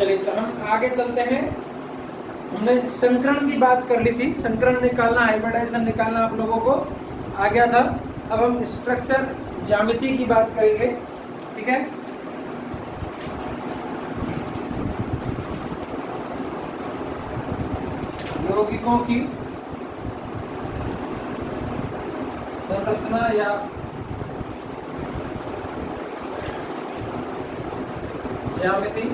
चलिए तो हम आगे चलते हैं। हमने संकरण की बात कर ली थी, संकरण निकालना, हाइब्रिडाइजेशन निकालना आप लोगों को आ गया था। अब हम स्ट्रक्चर ज्यामिति की बात करेंगे, ठीक है। यौगिकों की संरचना या ज्यामिति,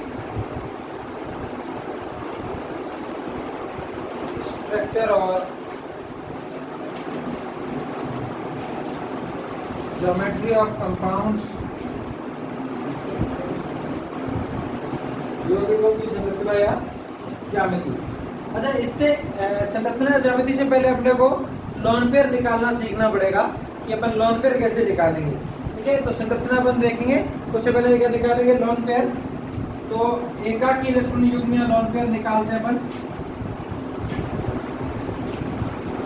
स्ट्रक्चर और ज्योमेट्री ऑफ कंपाउंड्स, यौगिकों की संरचना या ज्यामिति। अच्छा, इससे संरचना या ज्यामिति से पहले अपने को लोन पेयर निकालना सीखना पड़ेगा कि अपन लोन पेयर कैसे निकालेंगे, ठीक है। तो संरचना अपन देखेंगे, उससे पहले क्या निकालेंगे, लोन पेयर। तो एकाकी इलेक्ट्रॉन युग्म या लोन पेयर निकालते हैं अपन,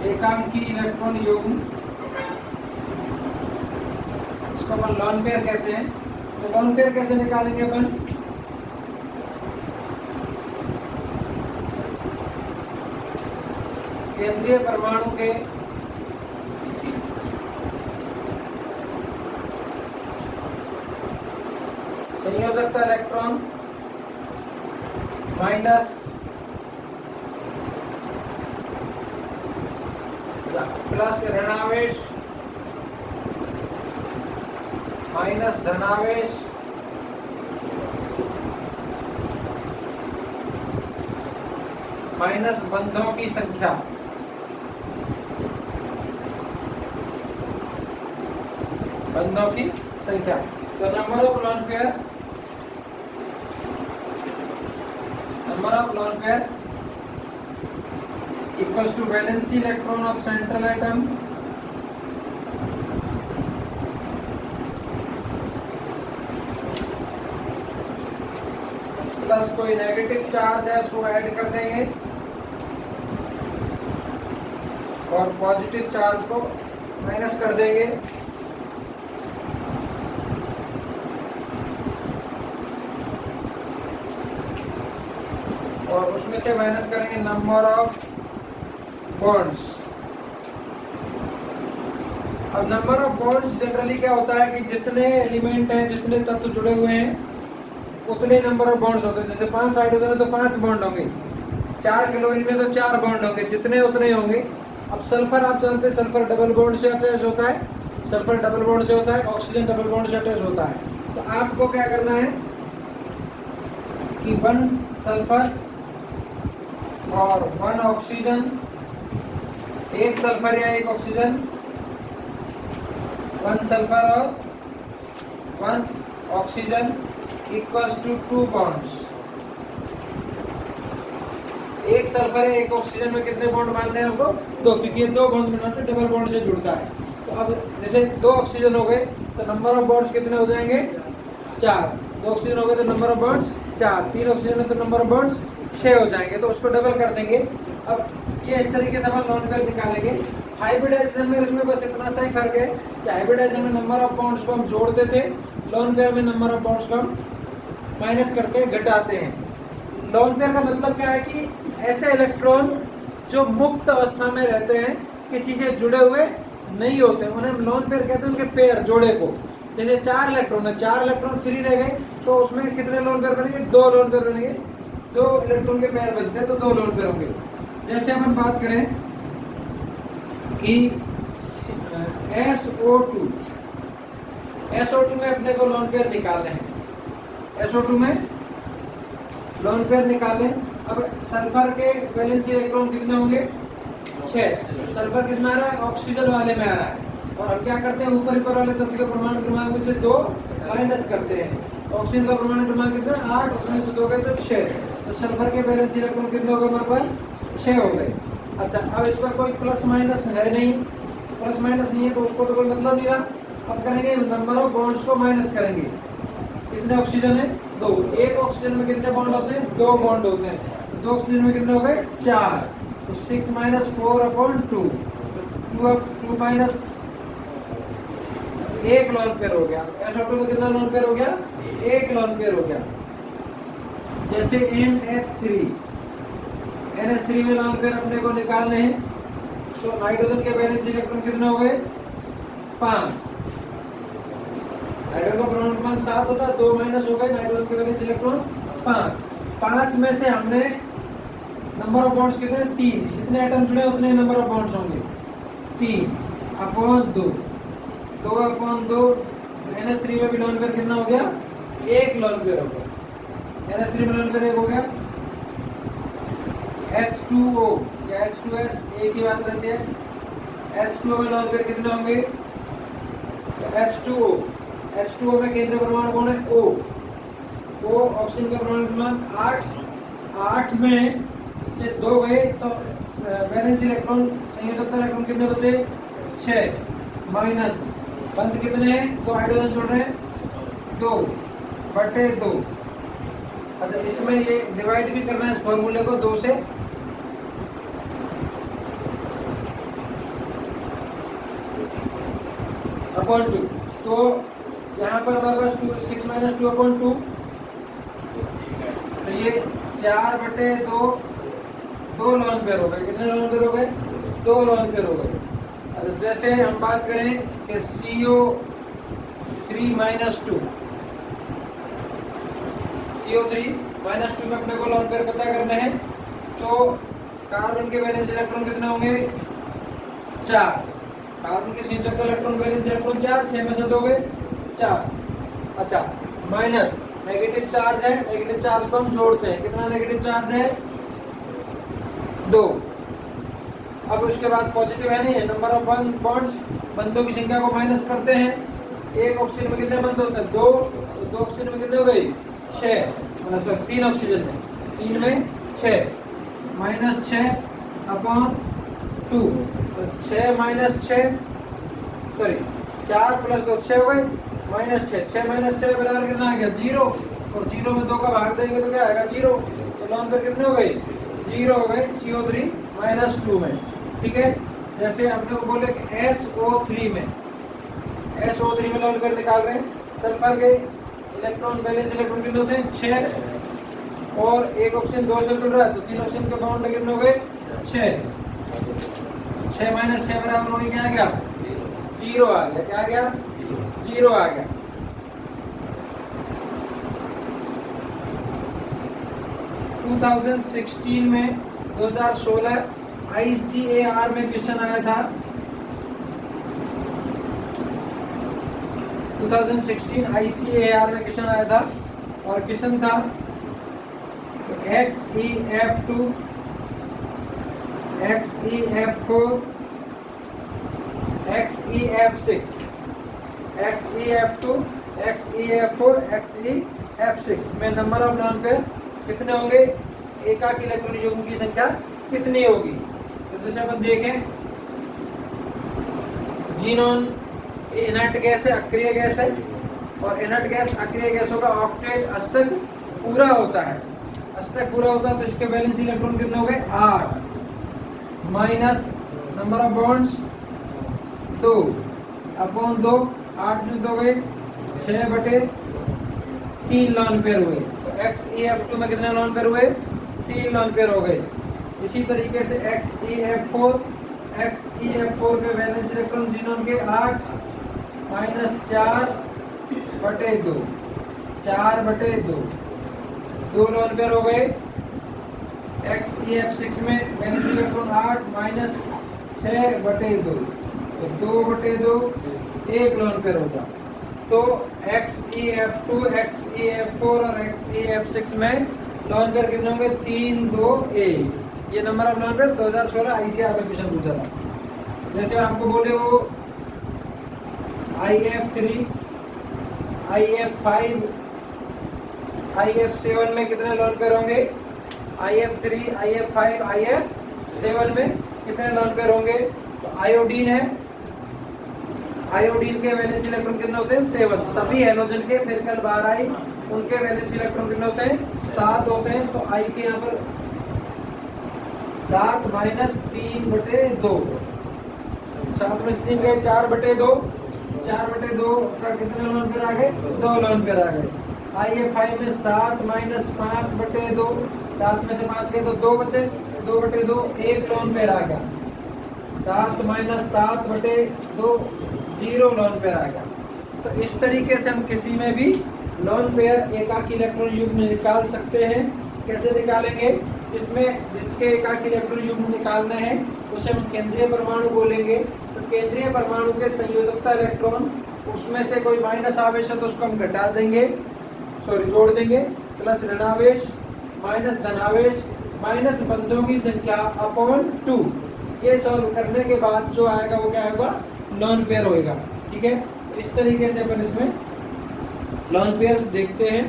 एकाकी इलेक्ट्रॉन युग्म, इसको अपन लोन पेयर कहते हैं। तो लोन पेयर कैसे निकालेंगे अपन, केंद्रीय परमाणु के संयोजकता इलेक्ट्रॉन माइनस या प्लस ऋणावेश माइनस धनावेश माइनस बंधों की संख्या, बंधों की संख्या। तो number of lone pair, number of lone pair equals to valency electron of central atom plus कोई नेगेटिव चार्ज है उसको ऐड कर देंगे और पॉजिटिव चार्ज को माइनस कर देंगे। और उसमें से माइनस करेंगे नंबर ऑफ बॉन्ड्स। अब नंबर ऑफ बॉन्ड्स जनरली क्या होता है कि जितने एलिमेंट हैं, जितने तत्व जुड़े हुए हैं उतने नंबर ऑफ बॉन्ड्स होते हैं। जैसे 5 हाइड्रोजन है तो 5 बॉन्ड होंगे, 4 क्लोरीन में तो 4 बॉन्ड होंगे, जितने उतने होंगे। अब सल्फर आप जानते हैं, सल्फर डबल बॉन्ड से अटैच होता है, सल्फर डबल बॉन्ड से होता है, ऑक्सीजन डबल बॉन्ड से अटैच होता है। तो आपको क्या करना है कि 1 सल्फर और 1 ऑक्सीजन, 1 सल्फर या 1 ऑक्सीजन, 1 सल्फर और 1 oxygen equals to 2 bonds. 1 sulphur है 1 ऑक्सीजन में कितने बॉन्ड मानने हैं हमको, 2, क्योंकि ये 2 बॉन्ड बनाते डबल बॉन्ड से जुड़ता है। तो अब जैसे 2 ऑक्सीजन हो गए तो नंबर ऑफ बॉन्ड्स कितने हो जाएंगे, 4। 2 ऑक्सीजन हो गए तो नंबर ऑफ बॉन्ड्स 4, 3 ऑक्सीजन है तो नंबर ऑफ बॉन्ड्स 6 हो जाएंगे। तो उसको डबल कर देंगे। अब ये इस तरीके से हम लोन पेयर निकालेंगे। हाइब्रिडाइजेशन में इसमें बस इतना सा ही फर्क है कि हाइब्रिडाइजेशन में नंबर ऑफ बॉन्ड्स को हम जोड़ते थे, लोन पेयर में नंबर ऑफ बॉन्ड्स को हम माइनस करते हैं, घटाते हैं। लोन पेयर का मतलब क्या है कि ऐसे इलेक्ट्रॉन जो मुक्त अवस्था में रहते हैं, किसी से जुड़े हुए नहीं होते, उन्हें हम लोन पेयर कहते हैं, उनके पेयर जोड़े को। जैसे 4 इलेक्ट्रॉन है, 4 इलेक्ट्रॉन फ्री रह गए तो उसमें कितने लोन पेयर बनेंगे, 2 लोन पेयर बनेंगे। 2 इलेक्ट्रॉन के पेयर बनते हैं तो 2 लोन पेयर होंगे। जैसे हम बात करें कि SO2 में अपने को लोन पेयर निकालने हैं, SO2 में लोन पेयर निकालें। अब सल्फर के वैलेंसी इलेक्ट्रॉन कितने होंगे, 6। सल्फर किस में आ रहा है, ऑक्सीजन वाले में आ रहा है। और हम क्या करते हैं, ऊपर वाले तत्व के परमाणु क्रमांक में से 2 माइनस करते हैं। ऑक्सीजन का परमाणु क्रमांक कितना, 8, उसमें से 2 गए तो 6। तो सल्फर के वैलेंसी इलेक्ट्रॉन कितने हो गए हमारे पास, 6 हो गए। अच्छा, अब इस पर कोई प्लस माइनस है नहीं, प्लस माइनस नहीं है तो उसको तो कोई मतलब नहीं रहा। अब करेंगे नंबर ऑफ बॉन्ड्स को माइनस करेंगे। कितने ऑक्सीजन है, 2। 1 ऑक्सीजन में कितने बॉन्ड होते हैं, 2 बॉन्ड होते हैं। 2 ऑक्सीजन में कितने हो गए, 4। तो 6 माइनस 4/2, 2 माइनस 1 लोन पेयर हो गया। SO2 में कितना लोन पेयर हो गया, 1 लोन पेयर हो गया। जैसे NH3 में लोन पेयर अपने को निकालने हैं, तो नाइट्रोजन के वैलेंस इलेक्ट्रॉन कितने हो गए? 5। नाइट्रोजन का परमाणु क्रमांक 7 होता है, 2 माइनस हो गए, नाइट्रोजन के वैलेंस इलेक्ट्रॉन 5। 5 में से हमने नंबर ऑफ बॉन्ड्स कितने? 3। जितने एटम जुड़े उतने नंबर ऑफ बॉन्ड्स होंगे 3/2। 2/2 NH3 में भी लोन पेयर कितना हो गया? 1 लोन पेयर हो गया। NH3 में लोन पेयर 1 हो गया। H2O या H2S एक ही बात रहती है। H2O में लोन पेयर कितने होंगे? H2O में केंद्रीय परमाणु कौन है? O ऑक्सीजन का परमाणु क्रमांक 8 में से 2 गए तो वैलेंस इलेक्ट्रॉन संयोजकता इलेक्ट्रॉन कितने बचे? 6 माइनस बंद कितने हैं? 2 हाइड्रोजन जुड़ रहे हैं, 2/2। अच्छा, इसमें ये डिवाइड भी करना है इस फॉर्मूले को 2 से। अपॉन 2, तो यहाँ पर हमारे पास 6 माइनस 2/2, तो ये 4/2 2 लोन पेयर हो गए। कितने लोन पेयर हो गए? 2 लोन पेयर हो गए। अच्छा, जैसे हम बात करें कि CO3 माइनस 2 में अपने को लोन पेयर पता करना है, तो कार्बन के वैलेंस इलेक्ट्रॉन कितने होंगे? 4। कार्बन के संयोजकता इलेक्ट्रॉन वैलेंस इलेक्ट्रॉन 4, 6 में से 2 गए 4। अच्छा, माइनस नेगेटिव चार्ज है, नेगेटिव चार्ज को हम जोड़ते हैं। कितना नेगेटिव चार्ज है? 2। अब उसके बाद पॉजिटिव है नहीं है, नंबर ऑफ बॉन्ड्स, बंधों की संख्या को माइनस करते हैं। एक ऑक्सीजन में कितने बंध होते हैं? 2। 2 ऑक्सीजन में कितने हो गई? 6, मतलब 3 ऑक्सीजन में, 3 में 6 माइनस 6/2, तो 6 माइनस 6, सॉरी 4 + 2 6 हो गए, माइनस 6 माइनस 6 बराबर कितना आ गया? 0। और 0 में 2 का भाग देंगे तो क्या आएगा? 0। तो लोन पेयर कितने हो गए? 0 हो गए CO3 माइनस 2 में। ठीक है, जैसे हम लोग बोले कि SO3 में लोन पेयर निकाल रहे हैं। सल्फर के इलेक्ट्रॉन वैलेंस इलेक्ट्रॉन कितने होते हैं? 6, और एक ऑक्सीजन 2 से जुड़ रहा है, तो 3 ऑक्सीजन के बॉन्ड कितने हो गए? 6 माइनस 6 बराबर होने क्या आ गया? 0 आ गया। क्या आ गया? 0 आ गया। 2016 में 2016 ICAR में क्वेश्चन आया था। 2016 ICAR में क्वेश्चन आया था, और क्वेश्चन था XeF2 XeF4 XeF6 XeF2 XeF4 XeF6 में नंबर ऑफ लोन पेयर कितने होंगे? एकाकी इलेक्ट्रॉनिक युग्म की संख्या कितनी होगी? तो जैसे अपन देखें, जीनोन इनर्ट गैस है, अक्रिय गैस है, और इनर्ट गैस अक्रिय गैसों का ऑक्टेट अष्टक पूरा होता है। अष्टक पूरा होता है तो इसके वैलेंस इलेक्ट्रॉन कितने हो गए? 8 माइनस नंबर ऑफ बॉन्ड्स 2/2, 8 में 2 गए, 6/3 लोन पेयर हुए। तो XeF2 में कितने लोन पेयर हुए? 3 लोन पेयर हो गए। इसी तरीके से XeF4 के वैलेंस इलेक्ट्रॉन जीनोन के 8 माइनस 4/2, 2 लोन पेयर हो गए। XeF6 में वैलेंस इलेक्ट्रॉन 8 माइनस 6/2, तो 2/2 1 लोन पेयर होगा। तो XeF2 XeF4 और XeF6 में लोन पेयर कितने होंगे? 3 2 1। ये number of lone pair 2016 ICAR में क्वेश्चन पूछा था। जैसे आपको बोले वो IF3 IF5 IF7 में कितने लोन पेयर होंगे? IF3 IF5 IF7 में कितने लोन पेयर होंगे? तो आयोडीन है, आयोडीन के वैलेंस इलेक्ट्रॉन कितने होते हैं? 7। सभी हैलोजन के फिर कल बाहर आई, उनके वैलेंस इलेक्ट्रॉन कितने होते हैं? 7 होते हैं। तो आई के यहाँ पर 7 माइनस 3/2, 7 में से 3 गए, 4/2 का कितने लोन पेयर आ गए? 2 लोन पेयर आ गए। IFI में 7 माइनस 5/2, 7 में से 5 गए तो 2 बचे, 2/2 1 लोन पेयर आ गया। 7 माइनस 7/2 0 लोन पेयर आ गया। तो इस तरीके से हम किसी में भी लोन पेयर एकाकी इलेक्ट्रॉन युग्म निकाल सकते हैं। कैसे निकालेंगे? जिसके एकाकी इलेक्ट्रॉन युग्म निकालने हैं उसे हम केंद्रीय परमाणु बोलेंगे। तो केंद्रीय परमाणु के संयोजकता इलेक्ट्रॉन, उसमें से कोई माइनस आवेश है तो उसको हम घटा देंगे, जोड़ देंगे, प्लस ऋणावेश माइनस धनावेश माइनस बंधों की संख्या अपॉन 2। ये सॉल्व करने के बाद जो आएगा वो क्या होगा? लोन पेयर होएगा। ठीक है, तो इस तरीके से अपन इसमें लोन पेयर्स देखते हैं।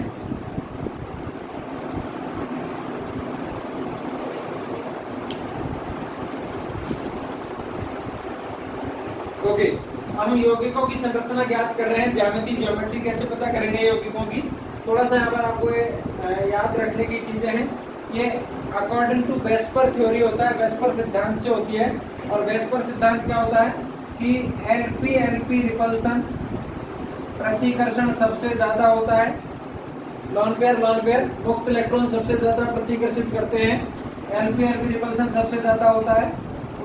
ओके, अब हम यौगिकों की संरचना ज्ञात कर रहे हैं। ज्योमेट्री कैसे पता करेंगे यौगिकों की? थोड़ा सा यहाँ पर आपको याद रखने की चीजें हैं। ये अकॉर्डिंग टू वेस्पर थ्योरी होता है, वेस्पर सिद्धांत से होती है। और वेस्पर सिद्धांत क्या होता है कि एलपी रिपल्सन, प्रतिकर्षण सबसे ज्यादा होता है। लोन पेयर मुक्त इलेक्ट्रॉन सबसे ज्यादा प्रतिकर्षित करते हैं। एलपी रिपल्सन सबसे ज्यादा होता है,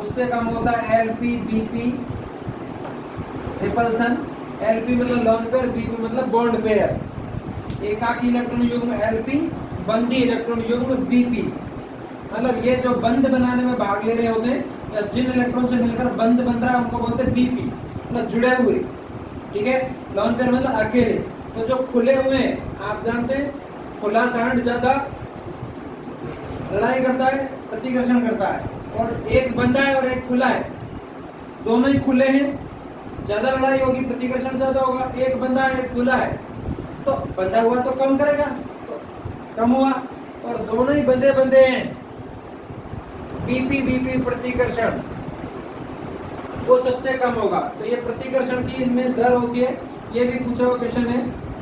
उससे कम होता है एलपी बीपी रिपल्सन। एलपी मतलब लोन पेयर, बीपी मतलब बॉन्ड पेयर। एकाकी इलेक्ट्रॉन युग्म एलपी, बंधी इलेक्ट्रॉन युग्म बीपी। मतलब ये जो बंध बनाने में भाग ले रहे होते हैं या जिन इलेक्ट्रॉन से मिलकर बंध बन रहा है उनको बोलते हैं बीपी, मतलब जुड़े हुए। ठीक है, लोन पेयर मतलब अकेले। तो जो खुले हुए हैं, आप जानते हैं खुला सांड ज्यादा लड़ाई करता है, प्रतिकर्षण करता है, और एक बंधा है और एक खुला है, दोनों ही खुले हैं, ज्यादा लड़ाई होगी, प्रतिकर्षण ज्यादा होगा। एक बंधा है एक खुला है, तो बंधा हुआ तो कम करेगा, तो कम हुआ। और दोनों ही बंधे हैं, बीपी प्रतिकर्षण वो सबसे कम होगा। तो ये प्रतिकर्षण की इनमें दर होती है। ये भी पूछा हुआ क्वेश्चन है,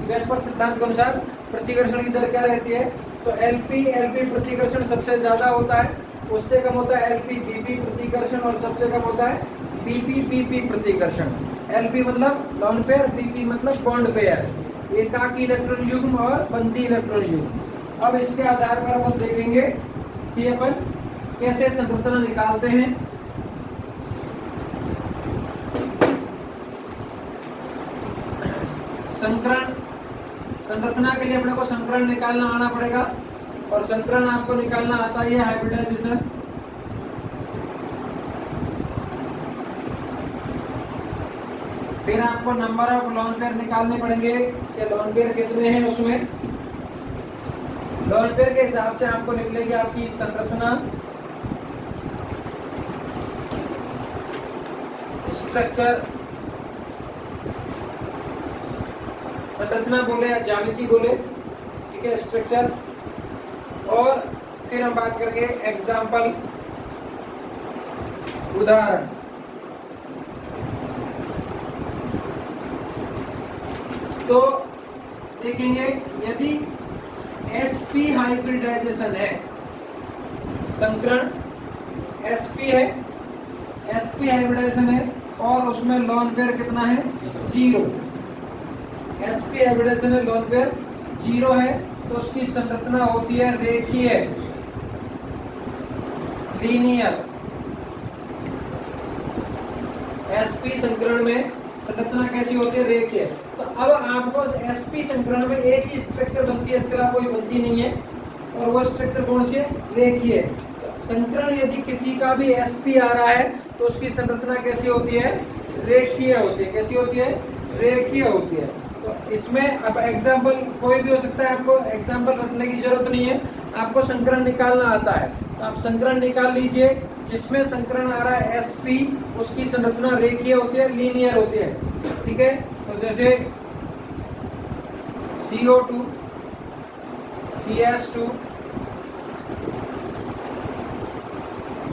वेस्पर सिद्धांत के अनुसार प्रतिकर्षण की दर क्या रहती है? तो एलपी प्रतिकर्षण सबसे ज्यादा होता है, उससे कम होता है एलपी बीपी प्रतिकर्षण, और सबसे कम होता है बीपी प्रतिकर्षण। एलपी मतलब लोन पेयर, बीपी मतलब बॉन्ड पेयर, एकाकी इलेक्ट्रॉन युग्म और बंधी इलेक्ट्रॉन युग्म। अब इसके आधार पर हम देखेंगे कि अपन कैसे संरचना निकालते हैं। संकरण, संरचना के लिए अपने को संकरण निकालना आना पड़ेगा, और संकरण आपको निकालना आता ही है हाइब्रिडाइजेशन। फिर आपको नंबर ऑफ लोन पेयर निकालने पड़ेंगे कि लोन पेयर कितने हैं उसमें। लोन पेयर के हिसाब से आपको निकलेगी आपकी संरचना, स्ट्रक्चर, संरचना बोले या ज्यामिति बोले, ठीक है, स्ट्रक्चर। और फिर हम बात करेंगे एग्जाम्पल, उदाहरण। तो देखेंगे यदि sp हाइब्रिडाइजेशन है, संकरण sp है, sp हाइब्रिडाइजेशन है, और उसमें लोन पेयर कितना है? 0। sp हाइब्रिडाइजेशन है, लोन पेयर 0 है, तो उसकी संरचना होती है रेखीय, लीनियर। sp संकरण में संरचना कैसी होती है? रेखीय। तो अब आपको sp संकरण में एक ही स्ट्रक्चर बनती है, इसके अलावा कोई बनती नहीं है, और वो स्ट्रक्चर कौन सी है? रेखीय। तो संकरण यदि किसी का भी sp आ रहा है तो उसकी संरचना कैसी होती है? रेखीय होती है। कैसी होती है? रेखीय होती है। तो इसमें अब एग्जाम्पल कोई भी हो सकता है, आपको एग्जाम्पल रखने की जरूरत नहीं है, आपको संकरण निकालना आता है। तो आप संकरण निकाल लीजिए, जिसमें संकरण आ रहा है sp, उसकी संरचना रेखीय होती है, लीनियर होती है। ठीक है, तो जैसे CO2 CS2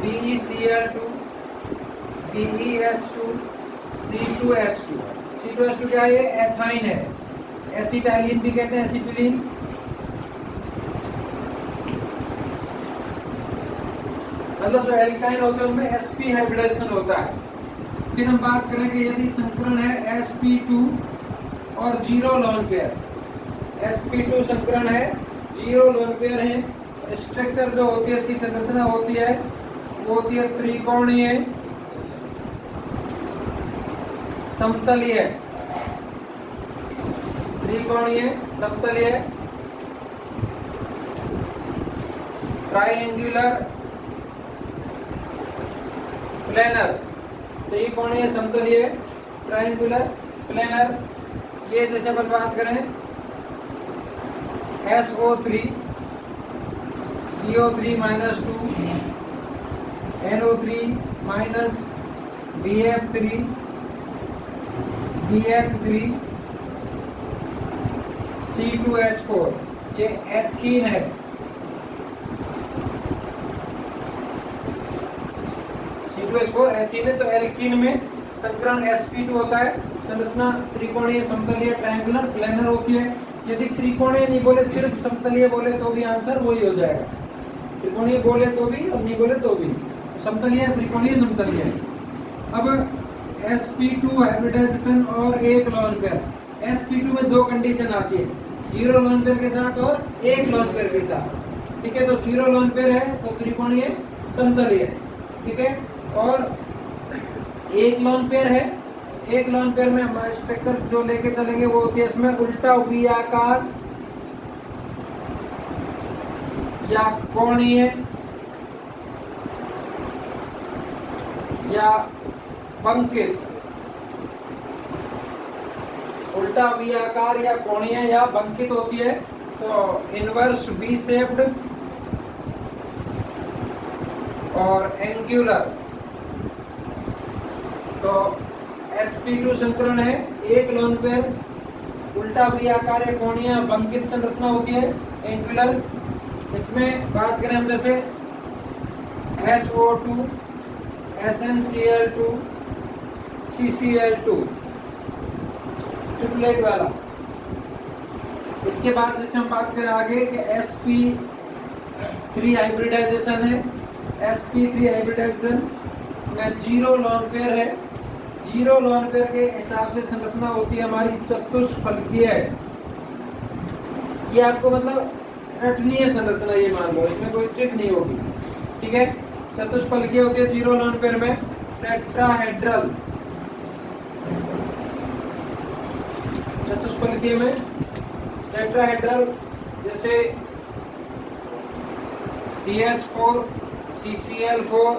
BeCl2 BeH2 C2H2। C2H2 क्या है? एथाइन है, एसिटाइलिन भी कहते हैं, एसिटिलीन। मतलब जो एल्काइन होते हैं उनमें sp हाइब्रिडाइजेशन होता है। फिर हम बात करेंगे यदि संकरण है sp2 और 0 लोन पेयर, sp2 संकरण है, 0 लोन पेयर है। स्ट्रक्चर जो होती है, इसकी संरचना होती है वो होती है त्रिकोणीय समतलीय, त्रिकोणीय समतलीय, ट्राइएंगुलर प्लेनर, त्रिकोणीय समतलीय ट्राइएंगुलर प्लेनर। ये जैसे अपन बात करें SO3 CO3 -2 NO3 BF3 BH3 C2H4, ये एथीन है। C2H4 एथीन है। तो एल्कीन में संकरण sp2 होता है, संरचना त्रिकोणीय समतलीय ट्रायंगुलर प्लेनर होती है। यदि त्रिकोणीय नहीं बोले, सिर्फ समतलीय बोले तो भी आंसर वही हो जाएगा। त्रिकोणीय बोले तो भी और नहीं बोले तो भी, समतलीय त्रिकोणीय समतलीय। अब sp2 हाइब्रिडाइजेशन और एक लोन पेयर। sp2 में दो कंडीशन आती है, 0 लोन पेयर के साथ और एक लोन पेयर के साथ। ठीक है, तो 0 लोन पेयर है तो त्रिकोणीय समतलीय। ठीक है, और एक लोन पेयर है, एक लोन पेयर में हमारे स्ट्रक्चर जो लेके चलेंगे वो होती है इसमें उल्टा वी आकार या कोणीय या बंकित, उल्टा वी आकार या कोणीय या बंकित होती है। तो इनवर्स वी शेप्ड और एंगुलर। तो sp2 संकरण है, एक लोन पेयर, उल्टा वी आकार या कोणीय बंकित संरचना होती है, एंगुलर। इसमें बात करें हम जैसे SO2 SnCl2 CCl2 ट्रिपलेट वाला। इसके बाद जैसे हम बात करें आगे कि sp3 हाइब्रिडाइजेशन है। sp3 हाइब्रिडाइजेशन में 0 लोन पेयर है। 0 लोन पेयर के हिसाब से संरचना होती है हमारी चतुष्फलकीय। ये आपको मतलब रटनीय संरचना, ये मान लो, इसमें कोई ट्रिक नहीं होगी। ठीक है, चतुष्फलकीय होती है 0 लोन पेयर में। टेट्राहेड्रल, चतुष्फलकीय में टेट्राहेड्रल, जैसे CH4 CCl4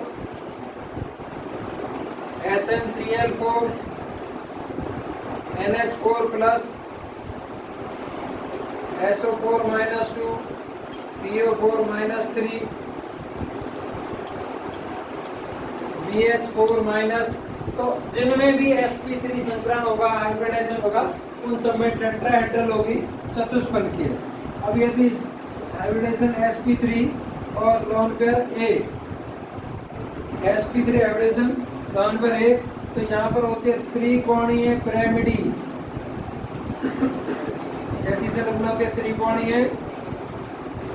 SnCl4 NH4 plus SO4 -2 PO4 -3 BH4 minus. तो जिनमें भी sp3 संकरण होगा, हाइब्रिडाइजेशन होगा, उन सब में टेट्राहेड्रल होगी, चतुष्फलकीय। अब यदि हाइब्रिडाइजेशन sp3 और lone pair A, sp3 hybridization lone pair A, तो यहाँ पर होती है त्रिकोणीय पिरामिडी। ऐसी संरचना होती है त्रिकोणीय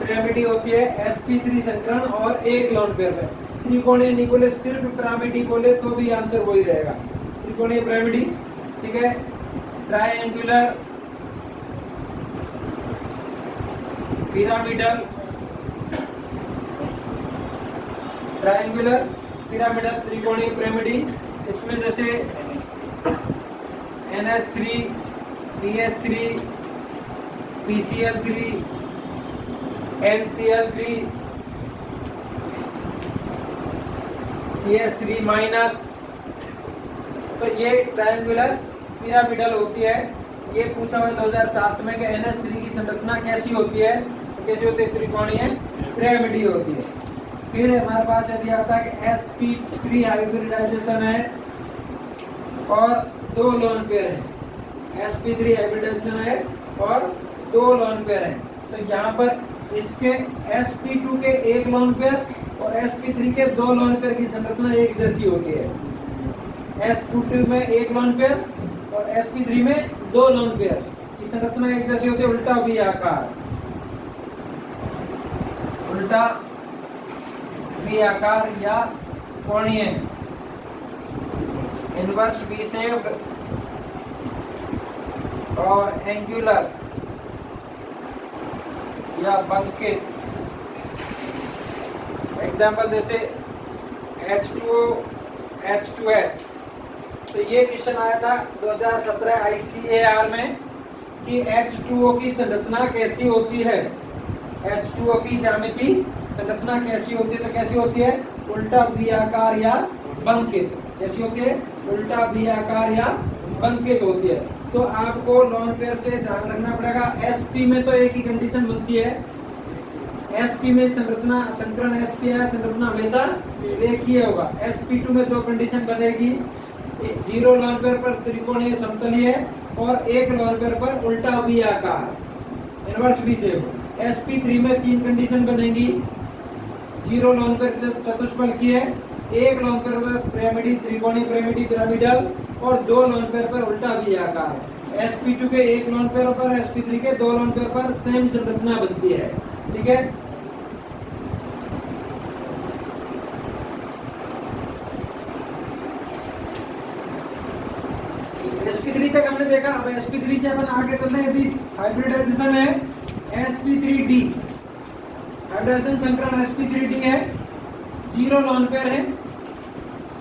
पिरामिडी होती है sp3 संकरण और एक लोन पेयर में। त्रिकोणीय नहीं बोले, सिर्फ पिरामिडी बोले तो भी आंसर वही रहेगा, त्रिकोणीय पिरामिडी। ठीक है, ट्रायंगुलर पिरामिडल, ट्रायंगुलर पिरामिडल त्रिकोणीय पिरामिडी। इसमें जैसे NH3 BH3 PCl3 NCl3 CH3 minus. तो ये ट्रायंगुलर पिरामिडल होती है। ये पूछा हुआ 2007 में कि NH3 की संरचना कैसी होती है, तो कैसी होती है, त्रिकोणीय पिरामिडी होती है। फिर हमारे पास यदि आता है कि sp3 हाइब्रिडाइजेशन है और 2 लोन पेयर है। sp3 हाइब्रिडाइजेशन है और 2 लोन पेयर है। तो यहाँ पर इसके sp2 के एक लोन पेयर और sp3 के 2 लोन पेयर की संरचना एक जैसी होती है। sp2 में एक लोन पेयर और sp3 में 2 लोन पेयर की संरचना एक जैसी होती है, उल्टा वी आकार, उल्टा वी आकार या कोणीय, इनवर्स वी शेप्ड और एंगुलर या बंकित। एग्जाम्पल जैसे H2O H2S। तो ये क्वेश्चन आया था 2017 ICAR में कि H2O की संरचना कैसी होती है, H2O की ज्यामिति संरचना कैसी होती है। तो कैसी होती है, उल्टा V आकार या बंकित। कैसी होती है, उल्टा V आकार या बंकित होती है। तो आपको लोन पेयर से ध्यान रखना पड़ेगा। SP में तो एक ही कंडीशन बनती है, SP में संरचना संकरण SP है, संरचना हमेशा रेखीय होगा। SP2 में दो कंडीशन बनेगी, 0 लोन पेयर पर त्रिकोणीय समतलीय और 1 लोन पेयर पर उल्टा V आकार इनवर्स V शेप। SP3 में 3 कंडीशन बनेगी, 0 लोन पेयर चतुष्फलकीय है, 1 लोन पेयर पर पिरामिडी त्रिकोणीय पिरामिडी पिरामिडल और 2 लोन पेयर पर उल्टा V आकार। SP2 के 1 लोन पेयर पर, SP3 के 2 लोन पेयर पर सेम संरचना बनती है। ठीक है, SP3 तक हमने देखा। अब SP3 से अपन आगे चलते हैं। यदि हाइब्रिडाइजेशन है SP3D, हाइब्रिडाइजेशन संकरण SP3D है, 0 लोन पेयर है,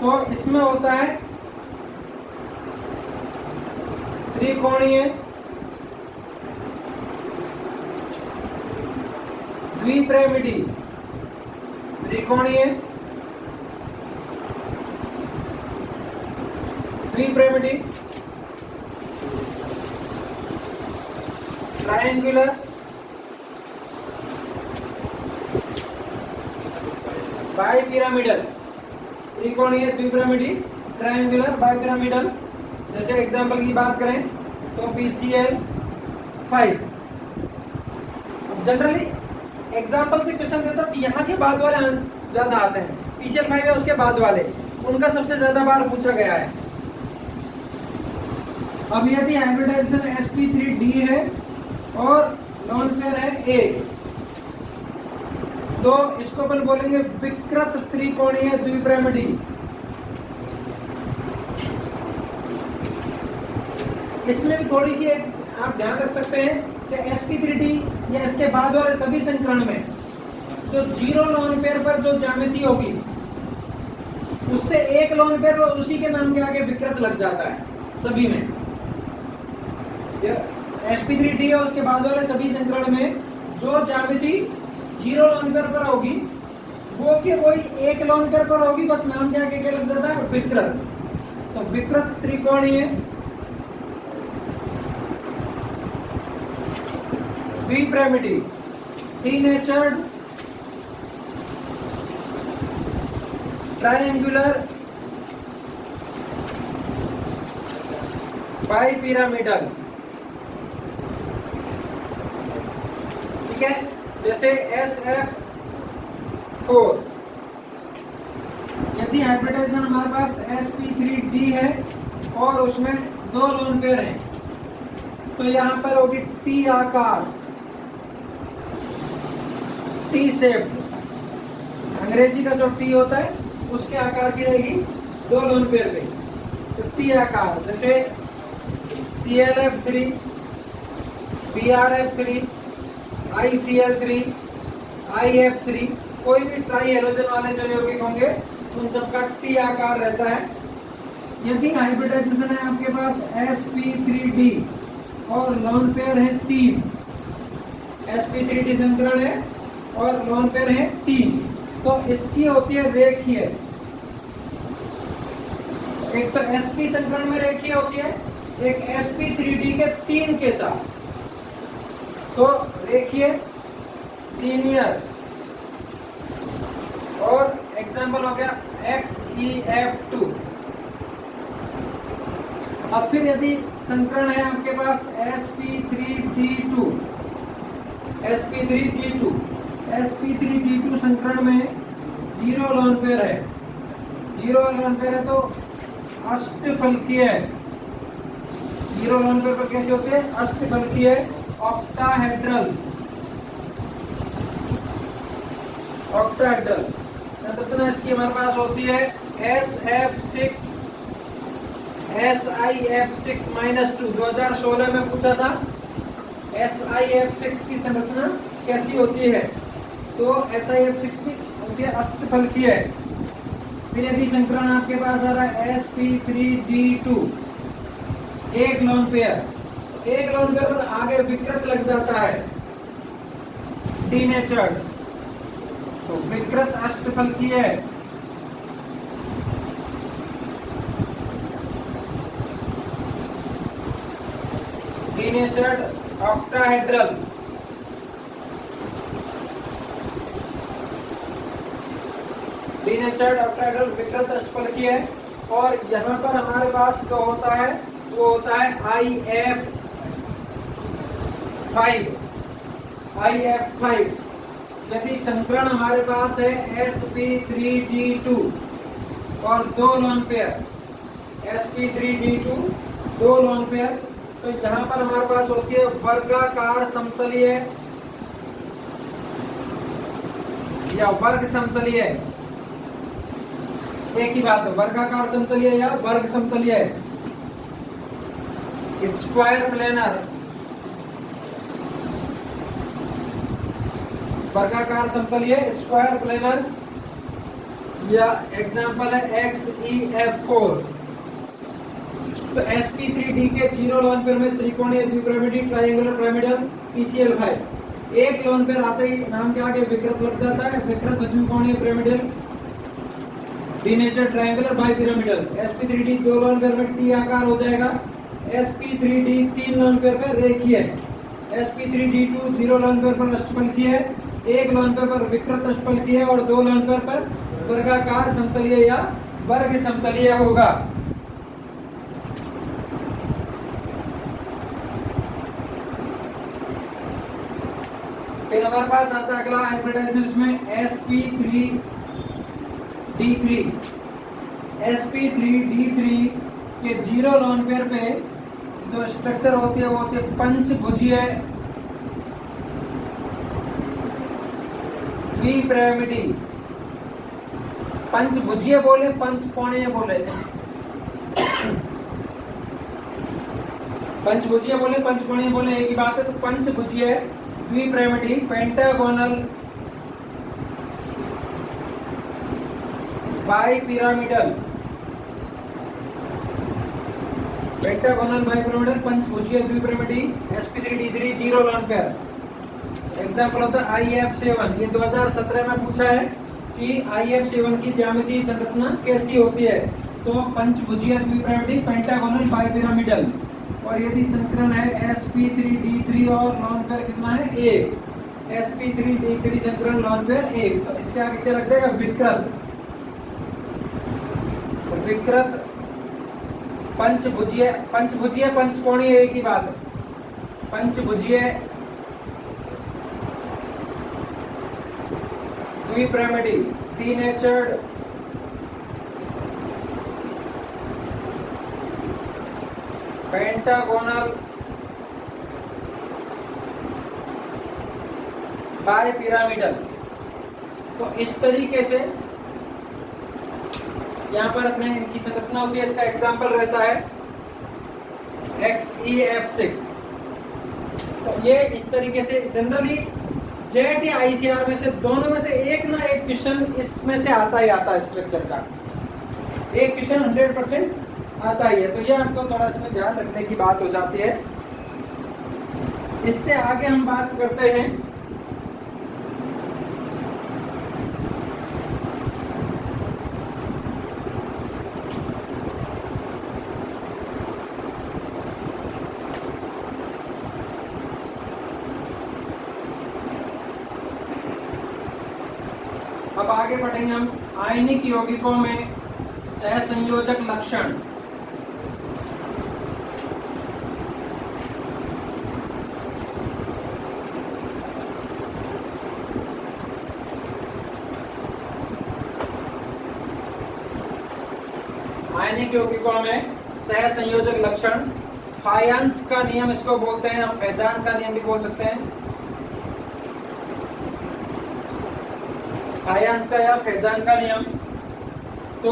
तो इसमें होता है त्रिकोणीय द्विपिरामिडी, त्रिकोणीय द्विपिरामिडी, ट्रायंगुलर बाइपिरामिडल, त्रिकोणीय द्विपिरामिडी ट्रायंगुलर बाइपिरामिडल। जैसे एग्जांपल की बात करें तो PCl5। जनरली एग्जांपल से क्वेश्चन देता तो यहाँ के बाद वाले आंसर ज्यादा आते हैं। PCl5 है, उसके बाद वाले उनका सबसे ज्यादा बार पूछा गया है। अब यदि हाइब्रिडाइजेशन SP3D है और लोन पेयर है 1, तो इसको अपन बोलेंगे विकृत त्रिकोणीय द्विपिरामिडी। इसमें भी थोड़ी सी आप ध्यान रख सकते हैं कि SP3D या इसके बाद वाले सभी संकरण में जो 0 लोन पेयर पर जो ज्यामिति होगी उससे 1 लोन पेयर उसी के नाम के आगे विकृत लग जाता है सभी में। SP3D और उसके बाद वाले सभी संकरण में जो ज्यामिति 0 लोन पेयर पर होगी वो के वही 1 लोन पेयर पर होगी, बस नाम के आगे क्या लग जाता है, विकृत। तो विकृत त्रिकोणीय द्विपिरामिडी, डीनेचर्ड ट्रायंगुलर बाइपिरामिडल। ठीक है, जैसे SF4। यदि हाइब्रिडाइजेशन हमारे पास SP3D है और उसमें 2 लोन पेयर हैं, तो यहां पर होगी T आकार, T शेप। अंग्रेजी का जो T होता है उसके आकार की रहेगी 2 लोन पेयर पे, तो T आकार। जैसे ClF3, BrF3, ICl3, IF3, कोई भी ट्राई हेलोजन वाले जो यौगिक होंगे उन सबका T आकार रहता है। यदि हाइब्रिडाइजेशन है आपके पास SP3D और लोन पेयर है 3, SP3D संकरण है और लोन पेयर है 3, तो इसकी होती है रेखीय। एक तो SP संकरण में रेखीय होती है, एक SP3D के 3 के साथ, तो रेखीय लीनियर। और एग्जांपल हो गया XeF2। अब फिर यदि संकरण है आपके पास SP3D2, SP3D2, SP3D2 संकरण में 0 लोन पेयर है, 0 लोन पेयर है तो अष्टफलकीय है। 0 लोन पेयर पर कैसे होते हैं, अष्टफलकीय, ऑक्टाहेड्रल, ऑक्टाहेड्रल संरचना इसकी हमारे पास होती है SF6 SiF6-2। 2016 में पूछा था SiF6 की संरचना कैसी होती है? तो SiF6 होती है अष्टफलकीय है। फिर यदि संकरण आपके पास आ रहा है sp3d2 एक लोन पेयर, एक लोन पेयर पर आगे विकृत लग जाता है डीनेचर्ड, तो विकृत अष्टफलकीय है। डीनेचर्ड ऑक्टाहेड्रल, डीनेचर्ड ऑक्टाहेड्रल विकृत अष्टफलकीय है। और यहाँ पर हमारे पास जो होता है वो होता है IF5। यदि संकरण हमारे पास है sp3d2 और दो लोन पेयर, sp3d2 दो लोन पेयर, तो यहाँ पर हमारे पास होती है वर्गाकार समतलीय या वर्ग समतलीय। एक ही बात है, वर्गाकार समतलीय या वर्ग समतलीय। स्क्वायर प्लेनर, वर्गाकार समतलीय स्क्वायर प्लेनर, या एग्जांपल है XEF4। तो sp3d के 0 लोन पेयर में त्रिकोणीय द्विपिरामिडी ट्रायंगुलर पिरामिडल PCl5 एक लोन पेयर आते ही नाम के आगे विकृत लग जाता है, विकृत द्विकोणीय pyramidal denatured triangular bipyramidal. sp3d 2 lone pair में T आकार हो जाएगा, sp3d 3 लोन पेयर पर रेखीय है, sp3d2 0 लोन पेयर पर अष्टफलकीय है, एक लोन पेयर पर विकृत अष्टफलकीय है और दो लोन पेयर पर वर्गाकार समतलीय या वर्ग समतलीय होगा। फिर हमारे पास आता है अगला हाइब्रिडाइजेशन, इसमें sp3d3 के 0 लोन पेयर पे जो स्ट्रक्चर होती है वो होती है पंचभुजीय द्विपिरामिडी। पंचभुजीय बोले, पंचकोणीय बोले, पंचभुजीय बोले, पंचकोणीय बोले, एक ही बात है। तो पंचभुजीय द्विपिरामिडी पेंटागोनल बाइपिरामिडल, पेंटागोनल बाइपिरामिडल पंचभुजीय द्विपिरामिडी sp3d3 0 लोन पेयर। एग्जांपल होता है IF7। ये 2017 में पूछा है कि IF7 की ज्यामितीय संरचना कैसी होती है? तो पंचभुजीय द्विपिरामिडी पेंटागोनल बाइपिरामिडल। और यदि संकरण है sp3d3 और लोन पेयर कितना है? 1, sp3d3 संकरण लोन पेयर 1, तो इसके आगे क्या लग जाएगा? विकृत। तो विकृत पंचभुजीय, पंचभुजीय पंचकोणीय एक ही बात है। पंचभुजीय द्विपिरामिडी डीनेचर्ड पेंटागोनल बाइपिरामिडल। तो इस तरीके से यहाँ पर अपने इनकी संरचना होती है। इसका एग्जांपल रहता है XEF6। तो ये इस तरीके से जनरली जेट या ICR में से दोनों में से एक ना एक क्वेश्चन इसमें से आता ही आता है, स्ट्रक्चर का एक क्वेश्चन 100% आता ही है। तो ये आपको थोड़ा इसमें ध्यान रखने की बात हो जाती है। इससे आगे हम बात करते हैं अब आगे बढ़ेंगे हम आयनिक यौगिकों में सहसंयोजक लक्षण। आयनिक यौगिकों में सहसंयोजक लक्षण, फायंस का नियम इसको बोलते हैं, हम फैजान का नियम भी बोल सकते हैं। फायंस का या फैजान का नियम। तो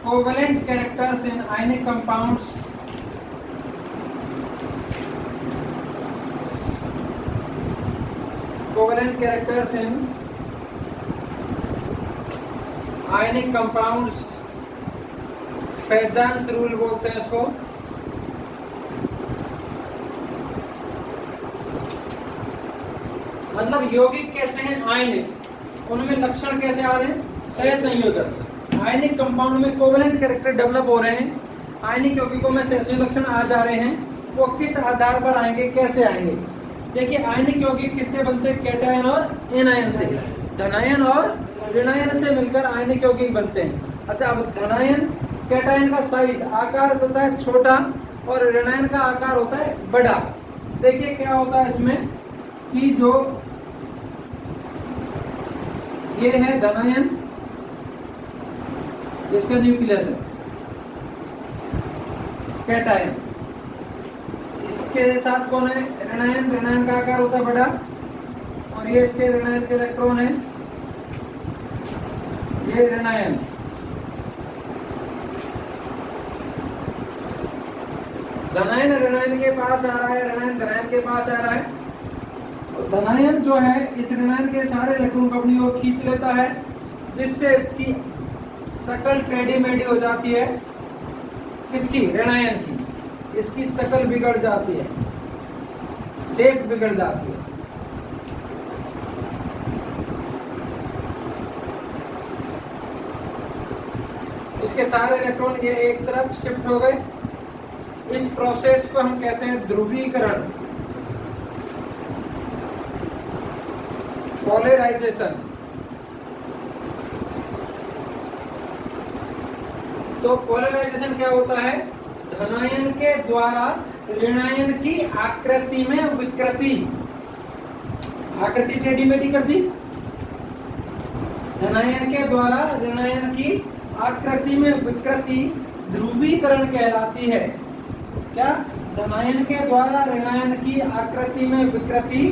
covalent characters in ionic compounds covalent characters in ionic compounds, Fajans rule बोलते हैं इसको। मतलब यौगिक कैसे हैं, आयनिक, उनमें लक्षण कैसे आ रहे हैं, सहसंयोजक। आयनिक कंपाउंड में कोवेलेंट कैरेक्टर डेवलप हो रहे हैं, आयनिक यौगिकों में सहसंयोजक लक्षण आ जा रहे हैं। वो किस आधार पर आएंगे, कैसे आएंगे? देखिए आयनिक यौगिक किससे बनते हैं, कैटायन और एनायन से, धनायन और ऋणायन से मिलकर आयनिक यौगिक बनते हैं। अच्छा, अब धनायन कैटायन का साइज आकार होता है छोटा और ऋणायन का आकार होता है बड़ा। देखिए क्या होता है इसमें कि जो ये है धनायन, इसका न्यूक्लियस है, कैटायन, इसके साथ कौन है, ऋणायन, ऋणायन का आकार होता है बड़ा, और ये इसके ऋणायन के इलेक्ट्रॉन है, ये ऋणायन। धनायन ऋणायन के पास आ रहा है, ऋणायन धनायन के पास आ रहा है। धनायन जो है इस ऋणायन के सारे इलेक्ट्रॉन को अपनी ओर खींच लेता है, जिससे इसकी शकल टेढ़ी मेढ़ी हो जाती है। किसकी, ऋणायन की, इसकी शकल बिगड़ जाती है, शेप बिगड़ जाती है। इसके सारे इलेक्ट्रॉन ये एक तरफ शिफ्ट हो गए। इस प्रोसेस को हम कहते हैं ध्रुवीकरण, पोलराइजेशन। तो पोलराइजेशन क्या होता है, धनायन के द्वारा ऋणायन की आकृति में विकृति, आकृति टेढ़ी मेढ़ी कर दी। धनायन के द्वारा ऋणायन की आकृति में विकृति ध्रुवीकरण कहलाती है। क्या, धनायन के द्वारा ऋणायन की आकृति में विकृति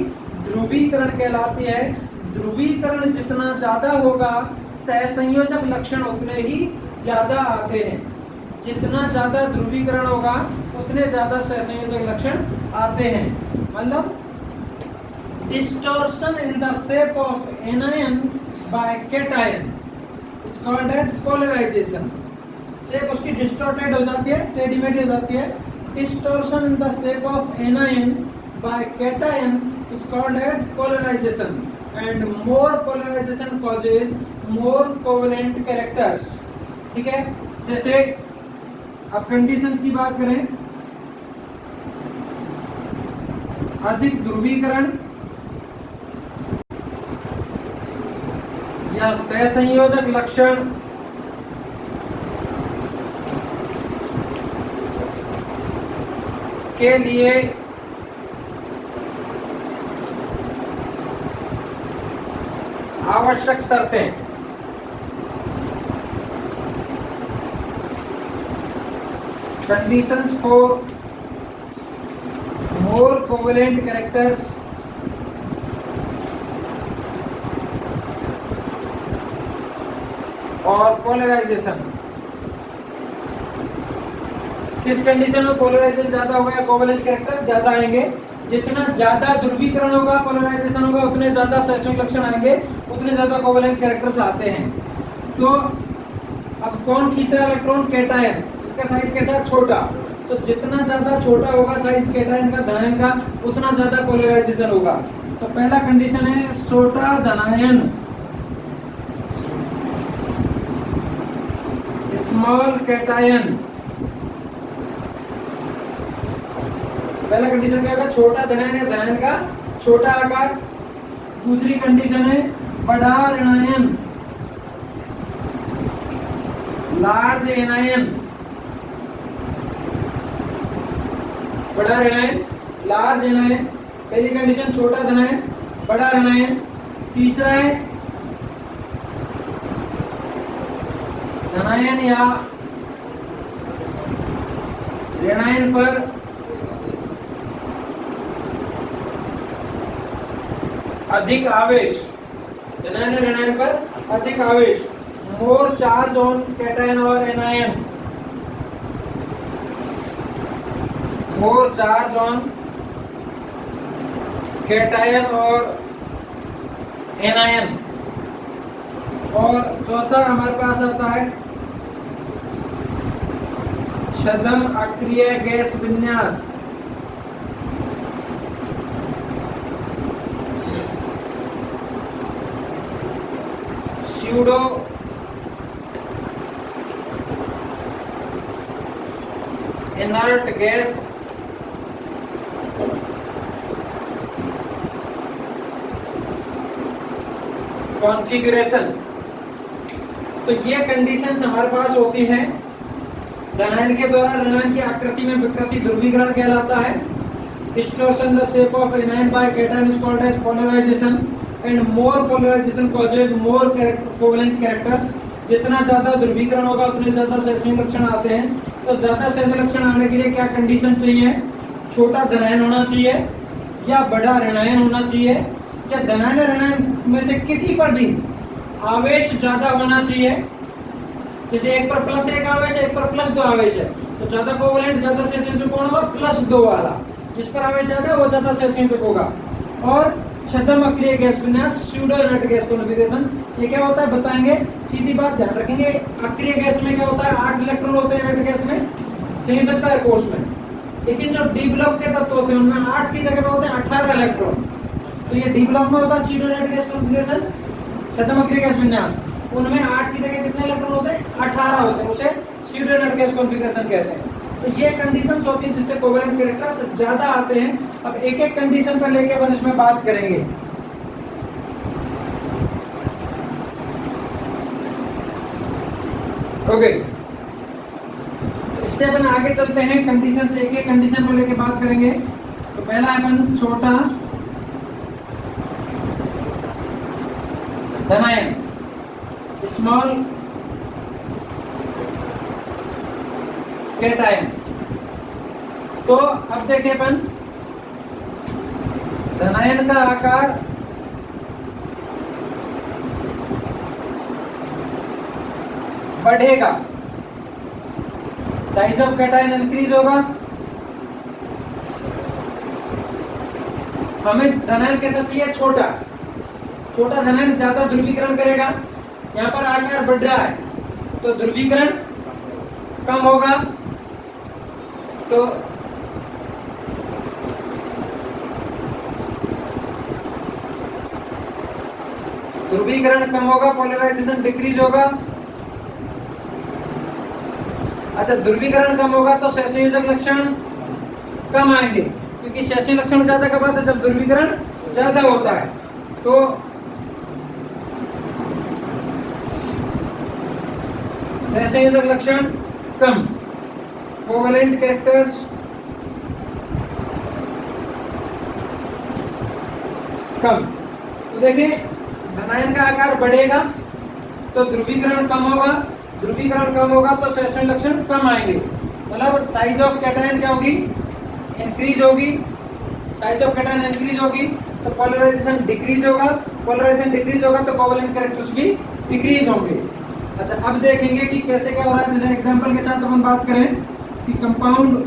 ध्रुवीकरण कहलाती है। ध्रुवीकरण जितना ज्यादा होगा सहसंयोजक लक्षण उतने ही ज्यादा आते हैं। जितना ज्यादा ध्रुवीकरण होगा उतने ज्यादा सहसंयोजक लक्षण आते हैं। मतलब distortion in the shape of anion by cation it's called as polarization. Shape उसकी डिस्टॉर्टेड हो जाती है, टेढ़ी मेढ़ी हो जाती है। Distortion in the shape of anion by cation it's called as polarization and more polarization causes more covalent characters. ठीक है, जैसे अब कंडीशंस की बात करें, अधिक ध्रुवीकरण या सहसंयोजक लक्षण के लिए आवश्यक शर्तें। Conditions for more covalent characters और पोलराइजेशन। किस कंडीशन में पोलराइजेशन ज्यादा होगा या कोवेलेंट कैरेक्टर्स ज्यादा आएंगे? जितना ज्यादा ध्रुवीकरण होगा, पोलराइजेशन होगा, उतने ज्यादा सहसंयोजक लक्षण आएंगे, उतने ज्यादा कोवेलेंट कैरेक्टर्स आते हैं। तो अब कौन खींचता है इलेक्ट्रॉन? कैटायन, जिसका साइज कैसा है? छोटा। तो जितना ज्यादा छोटा होगा साइज कैटायन का, धनायन का, उतना ज्यादा पोलराइजेशन होगा। तो पहला कंडीशन है छोटा धनायन, स्मॉल कैटायन। पहला कंडीशन क्या होगा? छोटा धनायन है, धनायन का छोटा आकार। दूसरी कंडीशन है बड़ा ऋणायन, लार्ज एनायन। बड़ा ऋणायन, लार्ज एनायन। पहली कंडीशन छोटा धनायन, बड़ा ऋणायन। तीसरा है धनायन या ऋणायन पर अधिक आवेश, धनायन और ऋणायन पर अधिक आवेश। मोर चार्ज ऑन कैटायन और anion, more charge on cation और एनायन। और चौथा हमारे पास आता है छद्म अक्रिय गैस विन्यास। Pseudo inert gas configuration. तो ये कंडीशंस हमारे पास होती हैं। धनायन के द्वारा ऋणायन की आकृति में विकृति ध्रुवीकरण कहलाता है। Distortion the shape of anion by cation is called as polarization and more polarization causes more covalent characters. जितना ज्यादा ध्रुवीकरण होगा उतने ज्यादा सेशन लक्षण आते हैं। तो ज्यादा सेशन लक्षण आने के लिए क्या कंडीशन चाहिए? छोटा धनायन होना चाहिए या बड़ा ऋणायन होना चाहिए या धनायन ऋणायन में से किसी पर भी आवेश ज्यादा होना चाहिए। जैसे एक पर +1 आवेश है, एक पर +2 आवेश है, तो ज्यादा कोवेलेंट ज्यादा सहसंयोजक कौन होगा? +2 वाला। जिस पर आवेश ज्यादा है वो ज्यादा सहसंयोजक होगा। और छद्म अक्रिय गैस विन्यास स्यूडो इनर्ट गैस कॉन्फ़िगरेशन, ये क्या होता है बताएंगे। सीधी बात ध्यान रखेंगे, अक्रिय गैस में क्या होता है? 8 इलेक्ट्रॉन होते हैं इनर्ट गैस में, संयोजकता है कोष में। लेकिन जो डी ब्लॉक के तत्व होते हैं उनमें 8 की जगह पे होते हैं 18 इलेक्ट्रॉन। तो ये डी ब्लॉक में होता है स्यूडो इनर्ट गैस कॉन्फ़िगरेशन, छद्म अक्रिय गैस विन्यास। उनमें 8 की जगह कितने इलेक्ट्रॉन होते हैं? 18 होते हैं। उसे स्यूडो इनर्ट गैस कॉन्फ़िगरेशन कहते हैं। तो ये कंडीशंस होती है जिससे कोवेलेंट कैरेक्टर्स ज्यादा आते हैं। अब एक एक कंडीशन पर लेके अपन इसमें बात करेंगे। ओके, इससे अपन आगे चलते हैं, कंडीशन से एक एक कंडीशन को लेके बात करेंगे। तो पहला अपन छोटा धनायन, स्मॉल कैटायन। तो अब देखें अपन धनायन का आकार बढ़ेगा, साइज ऑफ कैटायन इंक्रीज होगा। हमें धनायन कैसा चाहिए? छोटा। छोटा धनायन ज्यादा ध्रुवीकरण करेगा। यहाँ पर आकार बढ़ रहा है तो ध्रुवीकरण कम होगा। तो ध्रुवीकरण कम होगा, पोलराइजेशन डिक्रीज होगा। अच्छा, ध्रुवीकरण कम होगा तो सहसंयोजक लक्षण कम आएंगे, क्योंकि सहसंयोजक लक्षण ज्यादा कब आता है? जब ध्रुवीकरण ज्यादा होता है। तो सहसंयोजक लक्षण कम, कोवेलेंट कैरेक्टर्स कम। तो देखिए, धनायन का आकार बढ़ेगा तो ध्रुवीकरण कम होगा, ध्रुवीकरण कम होगा तो सहसंयोजक लक्षण कम आएंगे। मतलब साइज ऑफ कैटायन क्या होगी? इंक्रीज होगी। साइज ऑफ कैटायन इंक्रीज होगी तो पोलराइजेशन डिक्रीज होगा, पोलराइजेशन डिक्रीज होगा तो कोवेलेंट कैरेक्टर्स भी डिक्रीज होंगे। अच्छा, अब देखेंगे कि कैसे क्या हो रहा है। जैसे एग्जांपल के साथ अपन बात करें कि कंपाउंड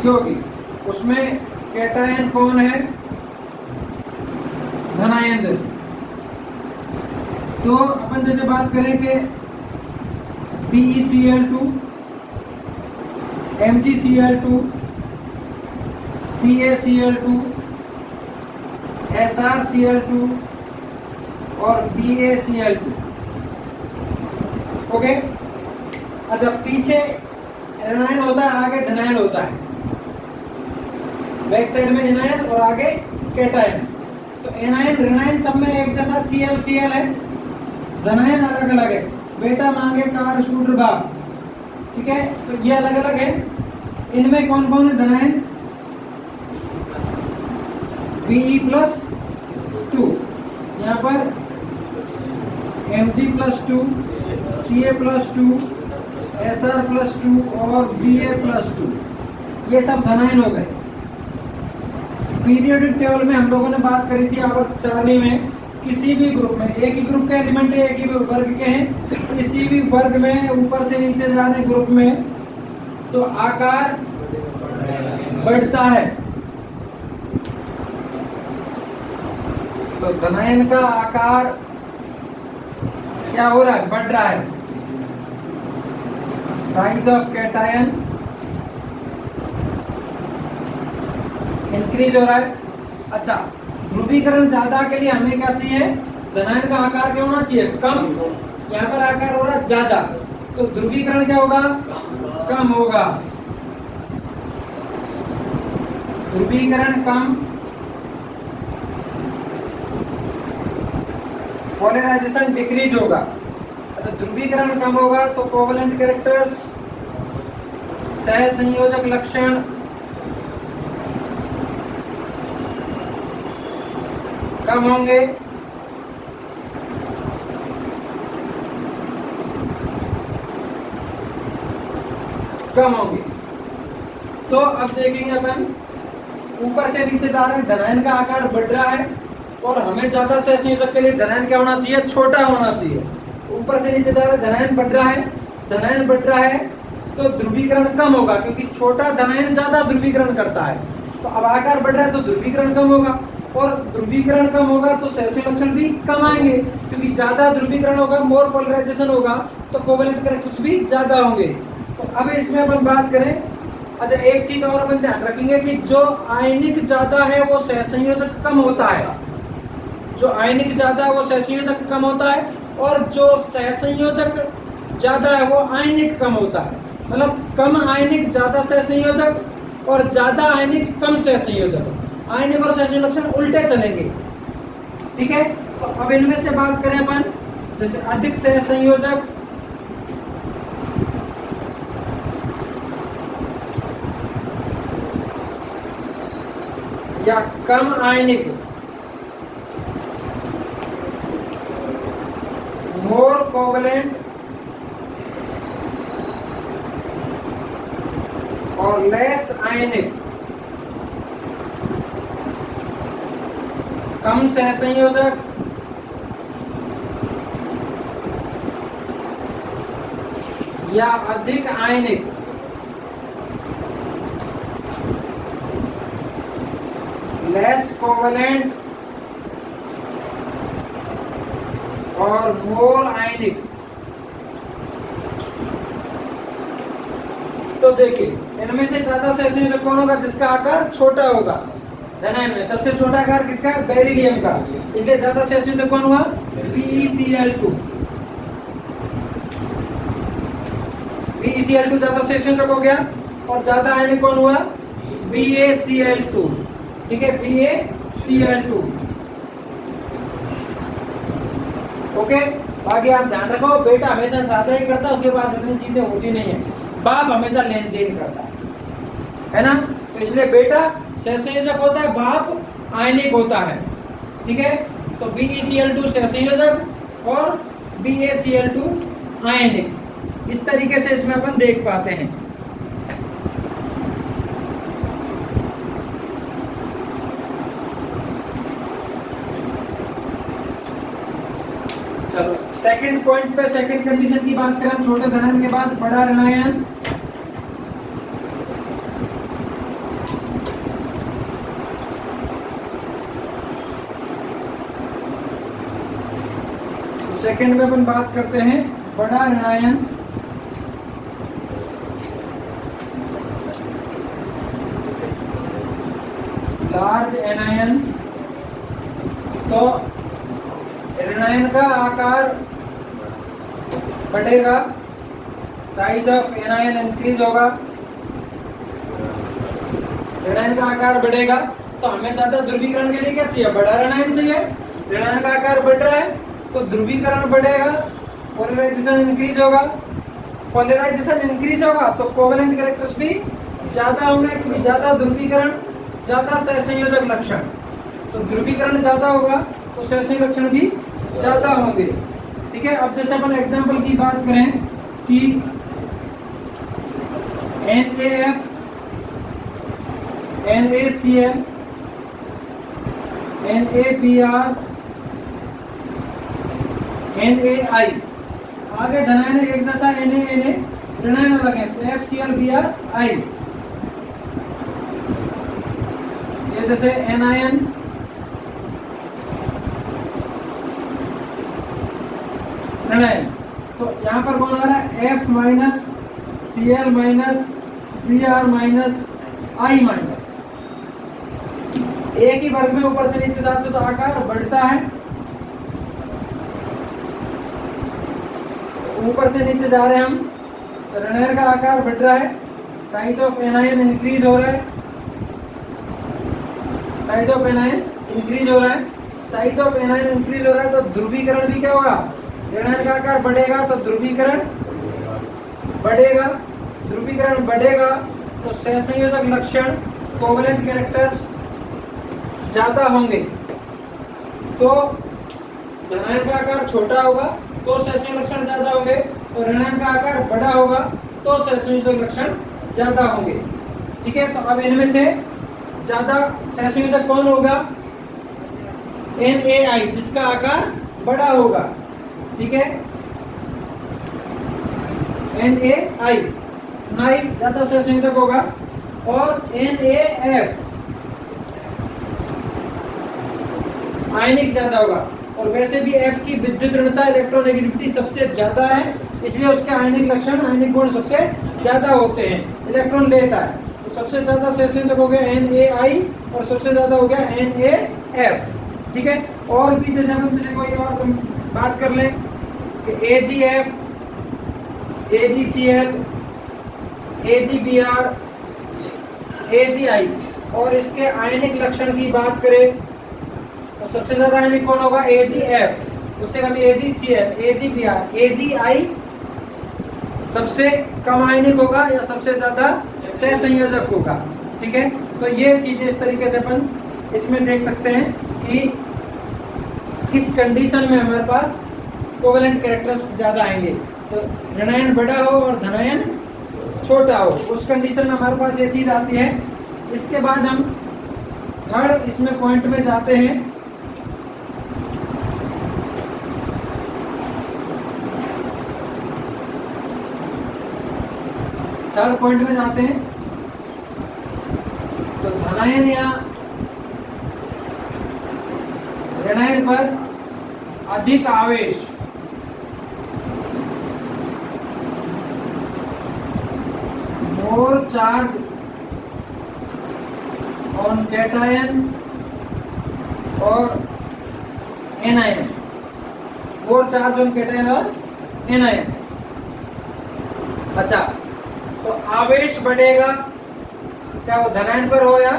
क्योंकि उसमें कैटायन कौन है? धनायन जैसे। तो अपन जैसे बात करें कि BeCl2, MgCl2, CaCl2, SrCl2 और BaCl2। ओके। अच्छा, पीछे ऋणायन होता है, आगे धनायन होता है। बैक साइड में एनायन और आगे कैटायन। तो एनायन ऋणायन सब में एक जैसा Cl है, धनायन अलग अलग है। बेटा मांगे कार स्कूटर बाप, ठीक है। तो ये अलग अलग है। इनमें कौन कौन है धनायन? Be+2, यहाँ पर Mg+2, Ca+2, Sr+2 और Ba+2, ये सब धनायन हो गए। पीरियोडिक टेबल में हम लोगों ने बात करी थी आवर्त सारणी में, किसी भी ग्रुप में, एक ही ग्रुप के एलिमेंट है, एक ही वर्ग के हैं, किसी भी वर्ग में ऊपर से नीचे जा रहे ग्रुप में, तो आकार बढ़ता है, तो धनायन का आकार क्या हो रहा है, बढ़ रहा है। साइज ऑफ कैटायन इंक्रीज हो रहा है। अच्छा, ध्रुवीकरण ज्यादा के लिए हमें क्या चाहिए, धनायन का आकार क्या होना चाहिए, कम। यहाँ पर आकार हो रहा है ज्यादा, तो ध्रुवीकरण क्या होगा, कम होगा। ध्रुवीकरण कम, पोलराइजेशन डिक्रीज होगा। तो ध्रुवीकरण कम होगा तो कोवेलेंट कैरेक्टर्स, सहसंयोजक लक्षण कम होंगे। कम होंगे। तो अब देखेंगे अपन, ऊपर से नीचे जा रहे हैं, धनायन का आकार बढ़ रहा है और हमें ज्यादा सहसंयोजक के लिए धनायन क्या होना चाहिए, छोटा होना चाहिए। ऊपर से नीचे जा रहे हैं, धनायन बढ़ रहा है, धनायन बढ़ रहा है तो ध्रुवीकरण कम होगा, क्योंकि छोटा धनायन ज्यादा ध्रुवीकरण करता है। तो अब आकार बढ़ रहा है तो ध्रुवीकरण कम होगा, और ध्रुवीकरण कम होगा तो सहसंयोजक लक्षण भी कम आएंगे, क्योंकि ज्यादा ध्रुवीकरण होगा, मोर पोलराइजेशन होगा, तो कोवेलेंट कैरेक्टर्स भी ज्यादा होंगे। तो अब इसमें अपन बात करें, अच्छा एक चीज और अपन ध्यान रखेंगे कि जो आयनिक ज्यादा है वो सहसंयोजक कम होता है। जो आयनिक ज्यादा है वो सहसंयोजक कम होता है, और जो सहसंयोजक ज्यादा है वो आयनिक कम होता है। मतलब कम आयनिक ज्यादा सहसंयोजक, और ज्यादा आयनिक कम सहसंयोजक। आयनिक और सहसंयोजक लक्षण उल्टे चलेंगे, ठीक है। तो अब इनमें से बात करें अपन, जैसे अधिक सहसंयोजक या कम आयनिक, मोर कोवेलेंट और लेस आयनिक, कम सहसंयोजक या अधिक आयनिक, लेस कोवेलेंट और मोर आयनिक। तो देखिए इनमें से ज्यादा सहसंयोजक कौन होगा, जिसका आकार छोटा होगा। धनायन में सबसे छोटा आकार किसका है, बेरिलियम का, इसलिए ज्यादा सहसंयोजक कौन हुआ, BeCl2। BeCl2 ज्यादा सहसंयोजक हो गया, और ज्यादा आयनिक कौन हुआ, BaCl2, ठीक है, BaCl2। ओके, बाकी आप ध्यान रखो, बेटा हमेशा सादा ही करता है, उसके पास इतनी चीजें होती नहीं है। बाप हमेशा लेन देन करता है ना, तो इसलिए बेटा सहसंयोजक होता है, बाप आयनिक होता है, ठीक है। तो BeCl2 सहसंयोजक और BaCl2 आयनिक, इस तरीके से इसमें अपन देख पाते हैं। चलो सेकंड पॉइंट पे, सेकंड कंडीशन की बात करें, छोटे धनायन के बाद बड़ा ऋणायन। तो सेकंड में अपन बात करते हैं बड़ा ऋणायन। Large anion. तो ऋणायन का आकार बढ़ेगा, साइज ऑफ एनायन इंक्रीज होगा। ऋणायन का आकार बढ़ेगा तो हमें ज्यादा ध्रुवीकरण के लिए क्या चाहिए, बड़ा ऋणायन चाहिए। ऋणायन का आकार बढ़ रहा है तो ध्रुवीकरण बढ़ेगा, पोलराइजेशन इंक्रीज होगा। पोलराइजेशन इंक्रीज होगा तो कोवेलेंट कैरेक्टर्स भी ज्यादा होंगे, क्योंकि ज्यादा ध्रुवीकरण, ज्यादा सहसंयोजक लक्षण। तो ध्रुवीकरण ज्यादा होगा तो सहसंयोजक लक्षण भी ज्यादा होंगे, ठीक है। अब जैसे अपन एग्जांपल की बात करें कि NaF, NaCl, NaBr, NaI, आगे धनायन एक जैसा Na ऋणायन अलग है, FCl Br I। ये जैसे एनायन, एनायन, तो यहाँ पर कौन आ रहा है F minus Cl minus Br minus I minus. एक ही वर्ग में ऊपर से नीचे जाते तो आकार बढ़ता है, ऊपर से नीचे जा रहे हैं हम तो ऋणायन का आकार बढ़ रहा है, साइज ऑफ एनायन इंक्रीज हो रहा है, साइज ऑफ एनायन इंक्रीज हो रहा है, साइज ऑफ एनायन इंक्रीज हो रहा है तो ध्रुवीकरण भी क्या होगा, ऋणायन का आकार बढ़ेगा तो ध्रुवीकरण बढ़ेगा, ध्रुवीकरण बढ़ेगा तो सहसंयोजक लक्षण कोवलेंट कैरेक्टर्स ज्यादा होंगे, तो धनायन का आकार छोटा होगा तो सहसंयोजक लक्षण ज्यादा होंगे, और ऋणायन का आकार बड़ा होगा तो सहसंयोजक लक्षण ज्यादा होंगे। ठीक है, तो अब इनमें से ज्यादा सहसंयोजक कौन होगा, NaI जिसका आकार बड़ा होगा। ठीक है, NaI नाई ज्यादा सहसंयोजक होगा, और NaF आयनिक ज्यादा होगा, और वैसे भी F की विद्युत ऋणता इलेक्ट्रोनेगेटिविटी सबसे ज्यादा है, इसलिए उसके आयनिक लक्षण आयनिक गुण सबसे ज्यादा होते हैं, इलेक्ट्रॉन लेता है। तो सबसे ज्यादा सहसंयोजक हो गया NaI और सबसे ज्यादा हो गया NaF। ठीक है, और भी जैसे हम जैसे कोई और बात कर लें कि AgF, AgCl, AgBr, AgI, और इसके आयनिक लक्षण की बात करें तो सबसे ज्यादा आयनिक कौन होगा, AgF, उससे कम AgCl, AgBr, AgI सबसे कम आयनिक होगा या सबसे ज्यादा सहसंयोजक होगा। ठीक है, तो ये चीजें इस तरीके से अपन इसमें देख सकते हैं कि किस कंडीशन में हमारे पास कोवेलेंट कैरेक्टर्स ज्यादा आएंगे, तो ऋणायन बड़ा हो और धनायन छोटा हो, उस कंडीशन में हमारे पास ये चीज आती है। इसके बाद हम थर्ड इसमें पॉइंट में जाते हैं, थर्ड पॉइंट में जाते हैं तो धनायन या ऋणायन पर अधिक आवेश, मोर चार्ज ऑन कैटायन और anion, more charge on cation और एनायन। अच्छा, तो आवेश बढ़ेगा चाहे वो धनायन पर हो या,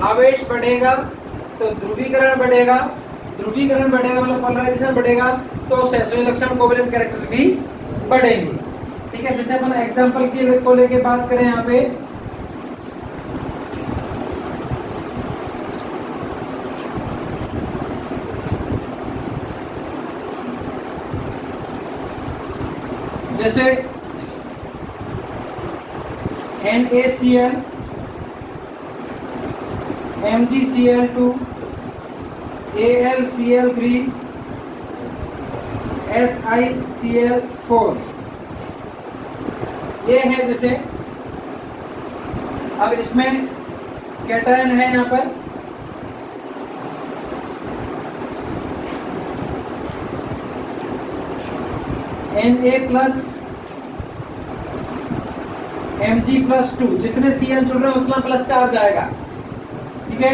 आवेश बढ़ेगा तो ध्रुवीकरण बढ़ेगा, ध्रुवीकरण बढ़ेगा मतलब पोलराइजेशन बढ़ेगा तो सहसंयोजक लक्षण कोवेलेंट कैरेक्टर्स भी बढ़ेंगे। ठीक है, जैसे अपन एग्जांपल को लेके बात करें यहाँ पे, जैसे NaCl, MgCl2, AlCl3, SiCl4, ये है जैसे। अब इसमें कैटायन है यहाँ पर, Na प्लस Mg+2, जितने Cl जुड़ रहे हैं उतना प्लस चार्ज आएगा। ठीक है,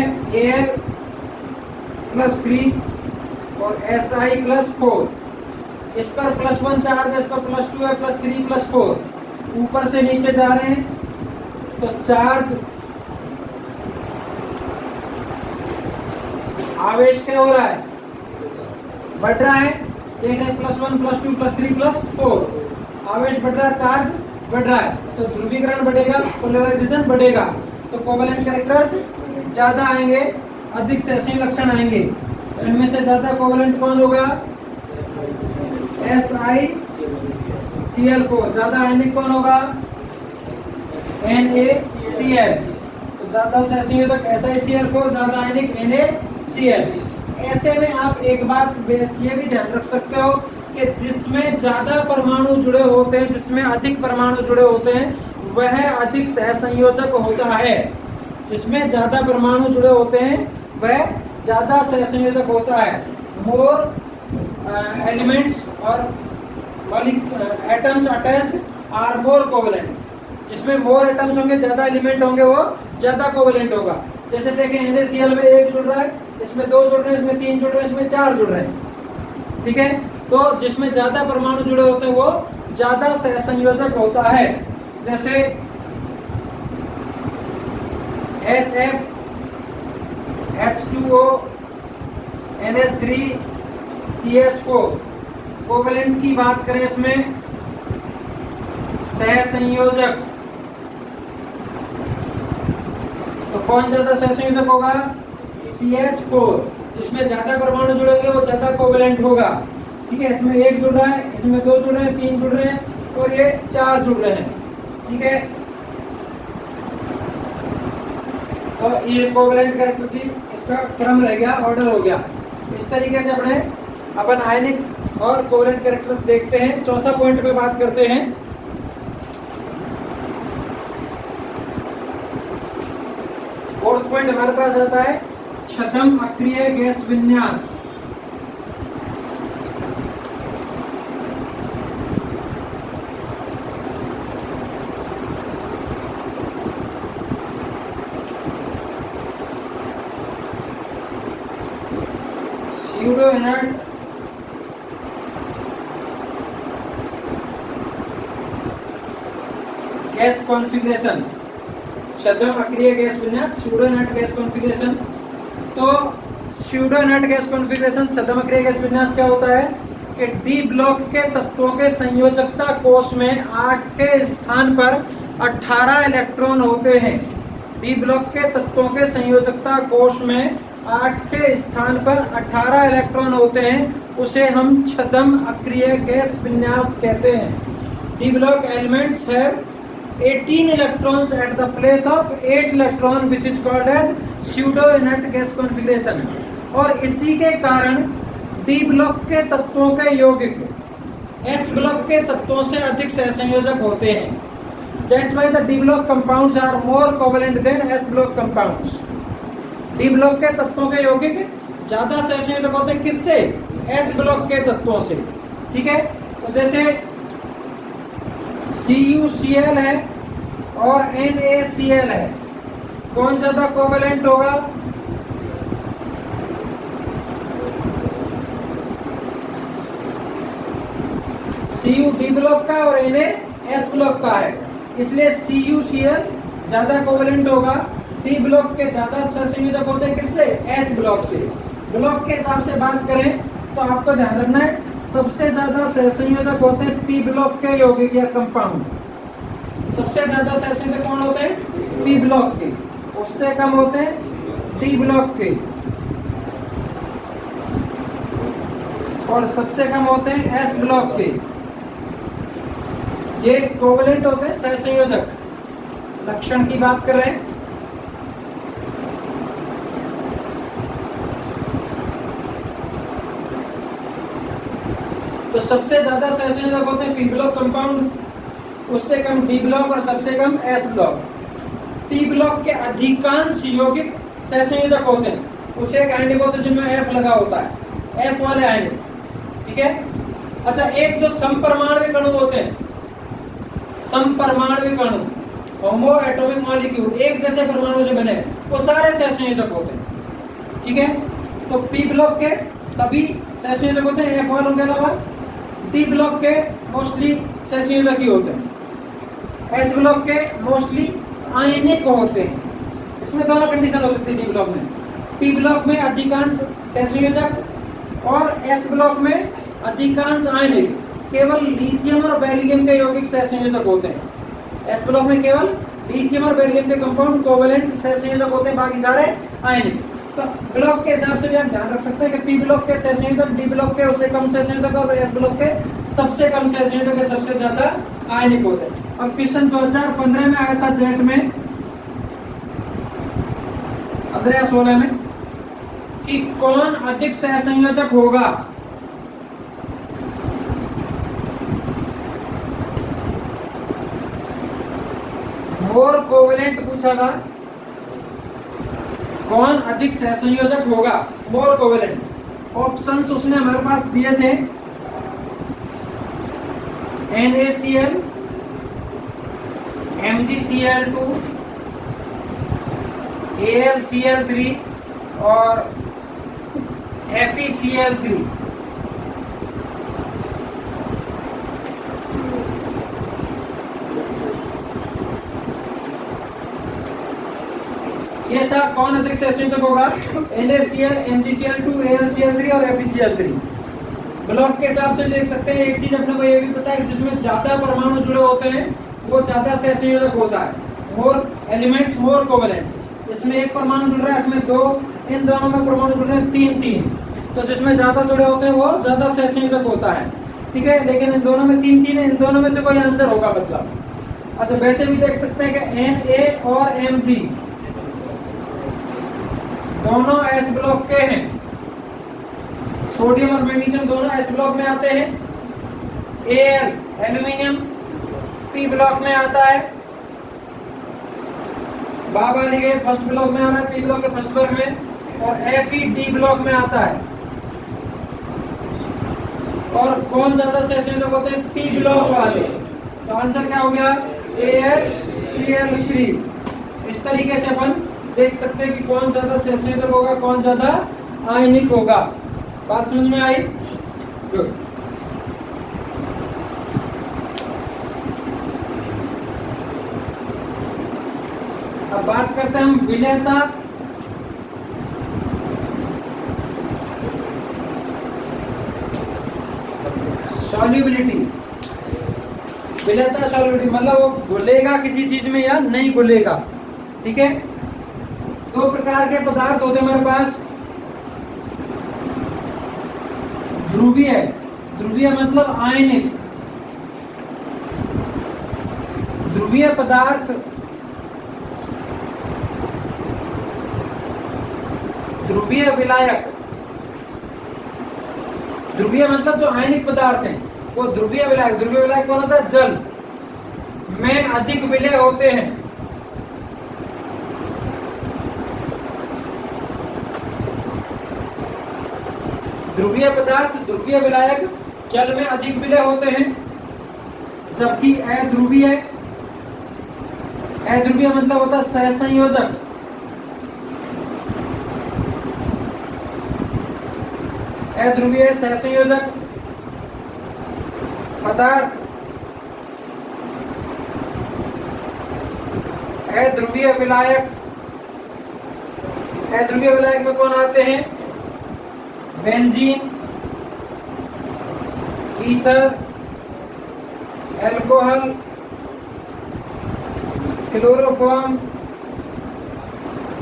Al+3 और Si+4, इस पर +1 चार्ज है, इस पर +2 है, +3 +4, ऊपर से नीचे जा रहे हैं तो चार्ज आवेश क्या हो रहा है, बढ़ रहा है। देख रहे हैं +1 +2 +3 +4, आवेश बढ़ रहा है, चार्ज बढ़ रहा है, तो ध्रुवीकरण बढ़ेगा, पोलराइजेशन बढ़ेगा, तो कोवेलेंट कैरेक्टर्स ज्यादा आएंगे, अधिक सहसंयोजक लक्षण आएंगे। तो इनमें से ज्यादा कोवेलेंट कौन होगा, SiCl4, ज्यादा आयनिक कौन होगा, NaCl, तो ज्यादा सहसंयोजक SiCl4, ज्यादा आयनिक NaCl। ऐसे में आप एक बात ये भी ध्यान रख सकते हो कि जिसमें ज्यादा परमाणु जुड़े होते हैं, जिसमें अधिक परमाणु जुड़े होते हैं, वह अधिक सहसंयोजक होता है। जिसमें ज्यादा परमाणु जुड़े होते हैं वह ज्यादा सहसंयोजक होता है। मोर एलिमेंट्स और atoms attached are more covalent. जिसमें मोर एटम्स होंगे, ज्यादा एलिमेंट होंगे, वो ज्यादा कोवेलेंट होगा। जैसे देखें NaCl में 1 जुड़ रहा है, इसमें 2 जुड़ रहे हैं, इसमें 3 जुड़ रहे हैं, इसमें 4 जुड़ रहे हैं। ठीक है, तो जिसमें ज्यादा परमाणु जुड़े होते हैं वो ज्यादा सहसंयोजक होता है। जैसे HF, H2O, NH3, CH4 covalent की बात करें, इसमें सहसंयोजक तो कौन ज्यादा सहसंयोजक होगा? CH4। जिसमें ज्यादा परमाणु जुड़ेंगे वो ज्यादा कोवेलेंट होगा। ठीक है, इसमें 1 जुड़ रहा है, इसमें 2 जुड़ रहे हैं, 3 जुड़ रहे हैं और ये 4 जुड़ रहे हैं। ठीक है, तो ये कोवेलेंट कैरेक्टर की इसका क्रम रह गया, ऑर्डर हो गया। इस तरीके से अपन आयनिक और कोवेलेंट कैरेक्टर्स देखते हैं। चौथा पॉइंट पे बात करते हैं। फोर्थ पॉइंट हमारे पास आता है छद्म अक्रिय गैस विन्यास। स्यूडो इनर्ट गैस कॉन्फ़िगरेशन, छद्म अक्रिय गैस विन्यास, स्यूडो इनर्ट गैस कॉन्फ़िगरेशन। तो स्यूडो इनर्ट गैस कॉन्फ़िगरेशन, छद्म अक्रिय गैस विन्यास क्या होता है कि डी ब्लॉक के तत्वों के संयोजकता कोष में 8 के स्थान पर 18 इलेक्ट्रॉन होते हैं। डी ब्लॉक के तत्वों के संयोजकता कोष में 8 के स्थान पर 18 इलेक्ट्रॉन होते हैं, उसे हम छद्म अक्रिय गैस विन्यास कहते हैं। D block elements have 18 electrons at the place of 8 electron which is called as pseudo inert gas configuration। और इसी के कारण डी ब्लॉक के तत्वों के यौगिक एस ब्लॉक के तत्वों से अधिक सहसंयोजक होते हैं। That's why the D block compounds are more covalent than S block compounds। D block के तत्वों के यौगिक ज्यादा सहसंयोजक होते हैं, किससे? एस ब्लॉक के तत्वों से। ठीक है, तो जैसे CuCl है और NaCl है, कौन ज्यादा कोवेलेंट होगा? Cu डी ब्लॉक का और Na एस ब्लॉक का है, इसलिए CuCl ज्यादा कोवेलेंट होगा। डी ब्लॉक के ज्यादा सहसंयोजक होते हैं, किससे? एस ब्लॉक से। ब्लॉक के हिसाब से बात करें तो आपको ध्यान रखना है, सबसे ज्यादा सहसंयोजक होते हैं पी ब्लॉक के यौगिक या कंपाउंड। सबसे ज्यादा सहसंयोजक कौन होते हैं? पी ब्लॉक के। उससे कम होते हैं डी ब्लॉक के, और सबसे कम होते हैं एस ब्लॉक के। ये कोवेलेंट होते हैं सहसंयोजक। लक्षण की बात कर रहे हैं, तो सबसे ज्यादा सहसंयोजक होते हैं पी ब्लॉक कंपाउंड, उससे कम डी ब्लॉक और सबसे कम एस ब्लॉक। पी ब्लॉक के अधिकांश यौगिक सहसंयोजक होते हैं, कुछ एक आयनिक होते हैं जिनमें एफ लगा होता है, एफ वाले आयनिक। ठीक है, अच्छा, एक जो समपरमाणु अणु होते हैं, समपरमाणु अणु होमो एटॉमिक मॉलिक्यूल, एक जैसे परमाणु से बने, वो सारे सहसंयोजक होते हैं। ठीक है, तो पी ब्लॉक के सभी सहसंयोजक होते हैं एफ वालों के अलावा। डी ब्लॉक के मोस्टली सहसंयोजक ही होते हैं, एस ब्लॉक के मोस्टली आयनिक होते हैं। इसमें दोनों कंडीशन हो सकती है डी ब्लॉक में। पी ब्लॉक में अधिकांश सहसंयोजक और एस ब्लॉक में अधिकांश आयनिक। केवल लिथियम और बेरिलियम के यौगिक सहसंयोजक होते हैं। एस ब्लॉक में केवल लिथियम और बेरिलियम के कंपाउंड कोवेलेंट सहसंयोजक होते हैं, बाकी सारे आयनिक। तो ब्लॉक के हिसाब से भी आप ध्यान रख सकते हैं कि पी ब्लॉक के सहसंयोजक डी ब्लॉक के उससे कम सहसंयोजक और एस ब्लॉक के सबसे कम सहसंयोजक के सबसे ज्यादा आयनिक होते हैं। अब क्वेश्चन 2015 में आया था जेट में 15-16 में कि कौन अधिक सहसंयोजक होगा? पूछा था कौन अधिक सहसंयोजक होगा, मोर कोवेलेंट। ऑप्शंस उसने हमारे पास दिए थे NaCl, MgCl2, AlCl3 और FeCl3। ये था कौन अधिक सहसंयोजक होगा, NaCl, MgCl2, AlCl3 और FeCl3। ब्लॉक के हिसाब से देख सकते हैं। एक चीज अपने को ये भी पता है कि जिसमें ज्यादा परमाणु जुड़े होते हैं वो ज्यादा सहसंयोजक होता है। मोर एलिमेंट्स मोर कोवेलेंट। इसमें एक परमाणु जुड़ रहा है, इसमें दो, इन दोनों में परमाणु जुड़ रहे हैं तीन तीन, तो जिसमें ज्यादा जुड़े होते हैं वो ज्यादा सहसंयोजक होता है। ठीक है, लेकिन इन दोनों में तीन तीन है, इन दोनों में से कोई आंसर होगा मतलब। अच्छा, वैसे भी देख सकते हैं कि Na और Mg दोनों S ब्लॉक के हैं। सोडियम और मैग्नीशियम दोनों S ब्लॉक में आते हैं। Al एल्यूमिनियम P ब्लॉक में आता है। बाबा लिखे फर्स्ट ब्लॉक में आ रहा है, P ब्लॉक के फर्स्ट वर्ग में, और Fe D ब्लॉक में आता है। और कौन ज्यादा सहसंयोजक होते हैं, P ब्लॉक वाले। तो आंसर क्या हो गया, AlCl3। इस तरीके से अपन देख सकते हैं कि कौन ज्यादा सहसंयोजक होगा, कौन ज्यादा आयनिक होगा। बात समझ में आई? गुड। अब बात करते हैं हम विलेयता। सॉल्युबिलिटी। विलेयता सॉल्युबिलिटी मतलब वो घुलेगा किसी चीज में या नहीं घुलेगा। ठीक है, दो प्रकार के पदार्थ होते हैं हमारे पास। ध्रुवीय, ध्रुवीय मतलब आयनिक। ध्रुवीय पदार्थ ध्रुवीय विलायक। ध्रुवीय मतलब जो आयनिक पदार्थ हैं वो ध्रुवीय विलायक। ध्रुवीय विलायक कौन होता है, जल में अधिक विलय होते हैं। ध्रुवीय पदार्थ ध्रुवीय विलायक जल में अधिक विलय होते हैं। जबकि अध्रुवीय, अध्रुवीय मतलब होता है सहसंयोजक। अध्रुवीय सहसंयोजक पदार्थ अध्रुवीय विलायक। अध्रुवीय विलायक में कौन आते हैं, benzene, ether, alcohol, chloroform,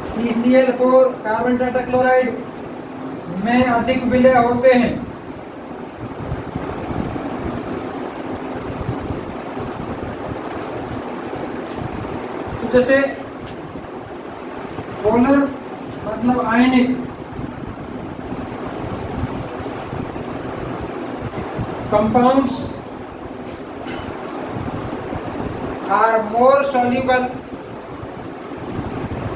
CCl4 carbon tetrachloride में अधिक विलय होते हैं। तो जैसे पोलर मतलब आयनिक, compounds are more soluble.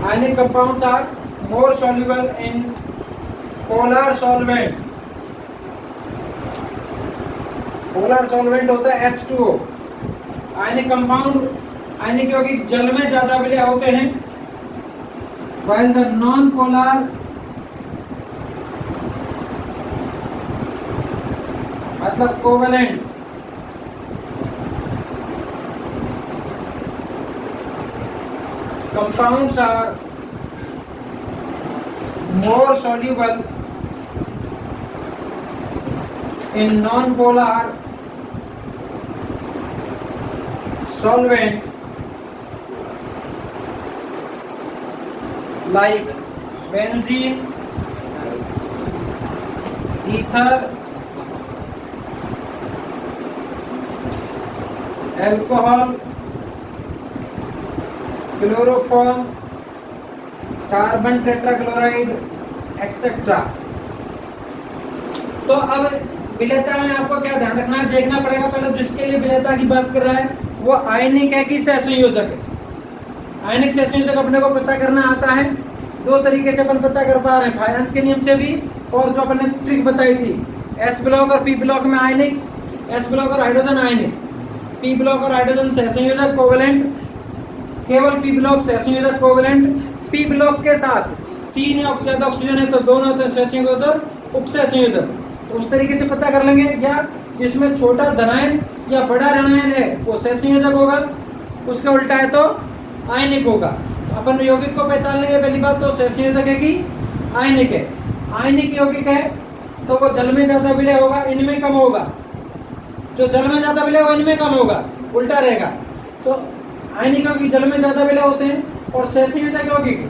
Ionic compounds are more soluble in polar solvent. Polar solvent होता है H2O। आयनिक कंपाउंड, आयनिक यौगिक जल में ज्यादा विलय होते हैं, while the non-polar मतलब covalent compounds are more soluble in non-polar solvent like benzene, ether, alcohol, chloroform, carbon tetrachloride etcetera. तो अब विलेयता में आपको क्या ध्यान रखना है, देखना पड़ेगा पहले जिसके लिए विलेयता की बात कर रहा है वो आयनिक है कि सहसंयोजक है। आयनिक सह संयोजक अपने को पता करना आता है, दो तरीके से अपन पता कर पा रहे हैं, फायंस के नियम से भी, और जो अपन ने ट्रिक बताई थी एस ब्लॉक और पी ब्लॉक में आयनिक, एस ब्लॉक और हाइड्रोजन आयनिक, पी ब्लॉक और हाइड्रोजन सह संयोजक कोवेलेंट, केवल पी ब्लॉक सह संयोजक कोवेलेंट, पी ब्लॉक के साथ 3 या ज्यादा ऑक्सीजन है तो दोनों होते हैं सह संयोजक, उपसह संयोजक। तो उस तरीके से पता कर लेंगे, या जिसमें छोटा धनायन या बड़ा ऋणायन है वो सह संयोजक होगा, उसका उल्टा है तो आयनिक होगा। तो अपन यौगिक को पहचान लेंगे, पहली बात तो सह संयोजक है कि आयनिक है। आयनिक यौगिक है तो वो जल में ज्यादा विलय होगा, इनमें कम होगा, जो जल में ज्यादा विलय होगा इनमें कम होगा, उल्टा रहेगा। तो आयनिक यौगिक जल में ज्यादा विलय होते हैं, और सह संयोजक यौगिक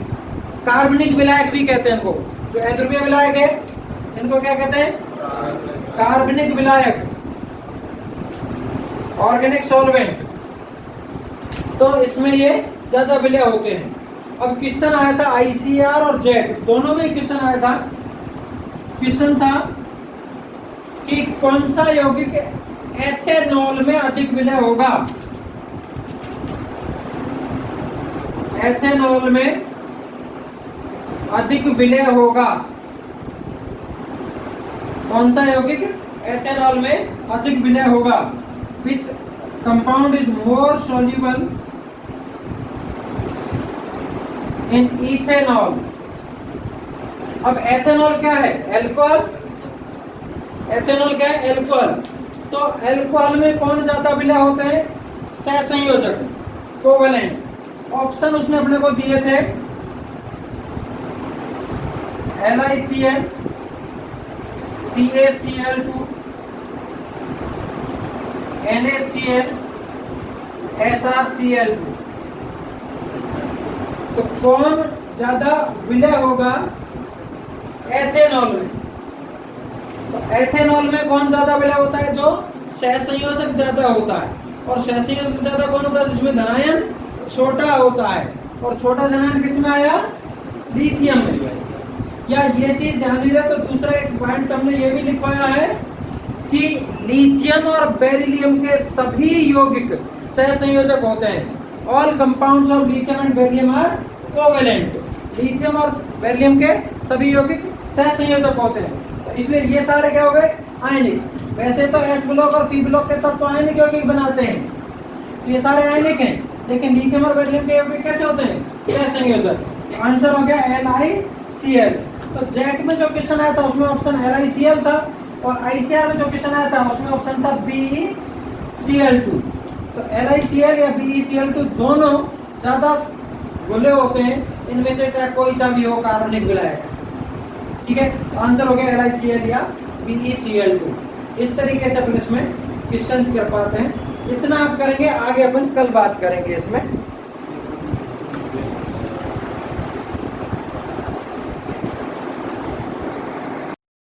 कार्बनिक विलायक भी कहते हैं इनको, जो अध्रुवीय विलायक है इनको क्या कहते हैं, कार्बनिक विलायक, ऑर्गेनिक सॉल्वेंट। तो इसमें ये ज्यादा विलय होते हैं। अब क्वेश्चन आया था ICR और जेट, दोनों में क्वेश्चन आया था, क्वेश्चन था कि कौन सा यौगिक एथेनॉल में अधिक विलय होगा, एथेनॉल में अधिक विलय होगा, कौन सा यौगिक एथेनॉल में अधिक विलय होगा, which compound is more soluble in ethanol. अब एथेनॉल क्या है, अल्कोहल, एथेनॉल क्या है, अल्कोहल। तो अल्कोहल में कौन ज्यादा विलय होते हैं, सह संयोजक, कोवेलेंट। ऑप्शन उसने अपने को दिए थे LiCl, CaCl2, NaCl, SrCl2। तो कौन ज्यादा विलय होगा एथेनॉल में, तो एथेनॉल में कौन ज्यादा विलय होता है, जो सह संयोजक ज्यादा होता है। और सह संयोजक ज्यादा कौन होता है, जिसमें धनायन छोटा होता है, और छोटा धनायन किस में आया, लिथियम में। या ये चीज ध्यान दीजिए, तो दूसरा एक पॉइंट हमने ये भी लिखवाया है कि लिथियम और बेरिलियम के सभी यौगिक सह संयोजक होते हैं। All compounds of lithium and beryllium are covalent. Lithium और बेरिलियम के सभी यौगिक सह संयोजक होते हैं, तो इसलिए ये सारे क्या हो गए, आयनिक। वैसे तो एस ब्लॉक और पी ब्लॉक के तत्व आयनिक यौगिक बनाते हैं, तो ये सारे आयनिक हैं, लेकिन लिथियम और बेरिलियम के यौगिक कैसे होते हैं, सह संयोजक। आंसर हो गया LiCl। तो जेट में जो क्वेश्चन आया था उसमें ऑप्शन LiCl था, और ICR में जो क्वेश्चन आया था उसमें ऑप्शन था BeCl2। तो LiCl या BeCl2 दोनों ज्यादा गोले होते हैं, इनमें से चाहे कोई सा भी हो कार्बनिक विलायक। ठीक है, आंसर हो गया LiCl या BeCl2। इस तरीके से अपन इसमें क्वेश्चंस कर पाते हैं। इतना आप करेंगे, आगे अपन कल बात करेंगे इसमें।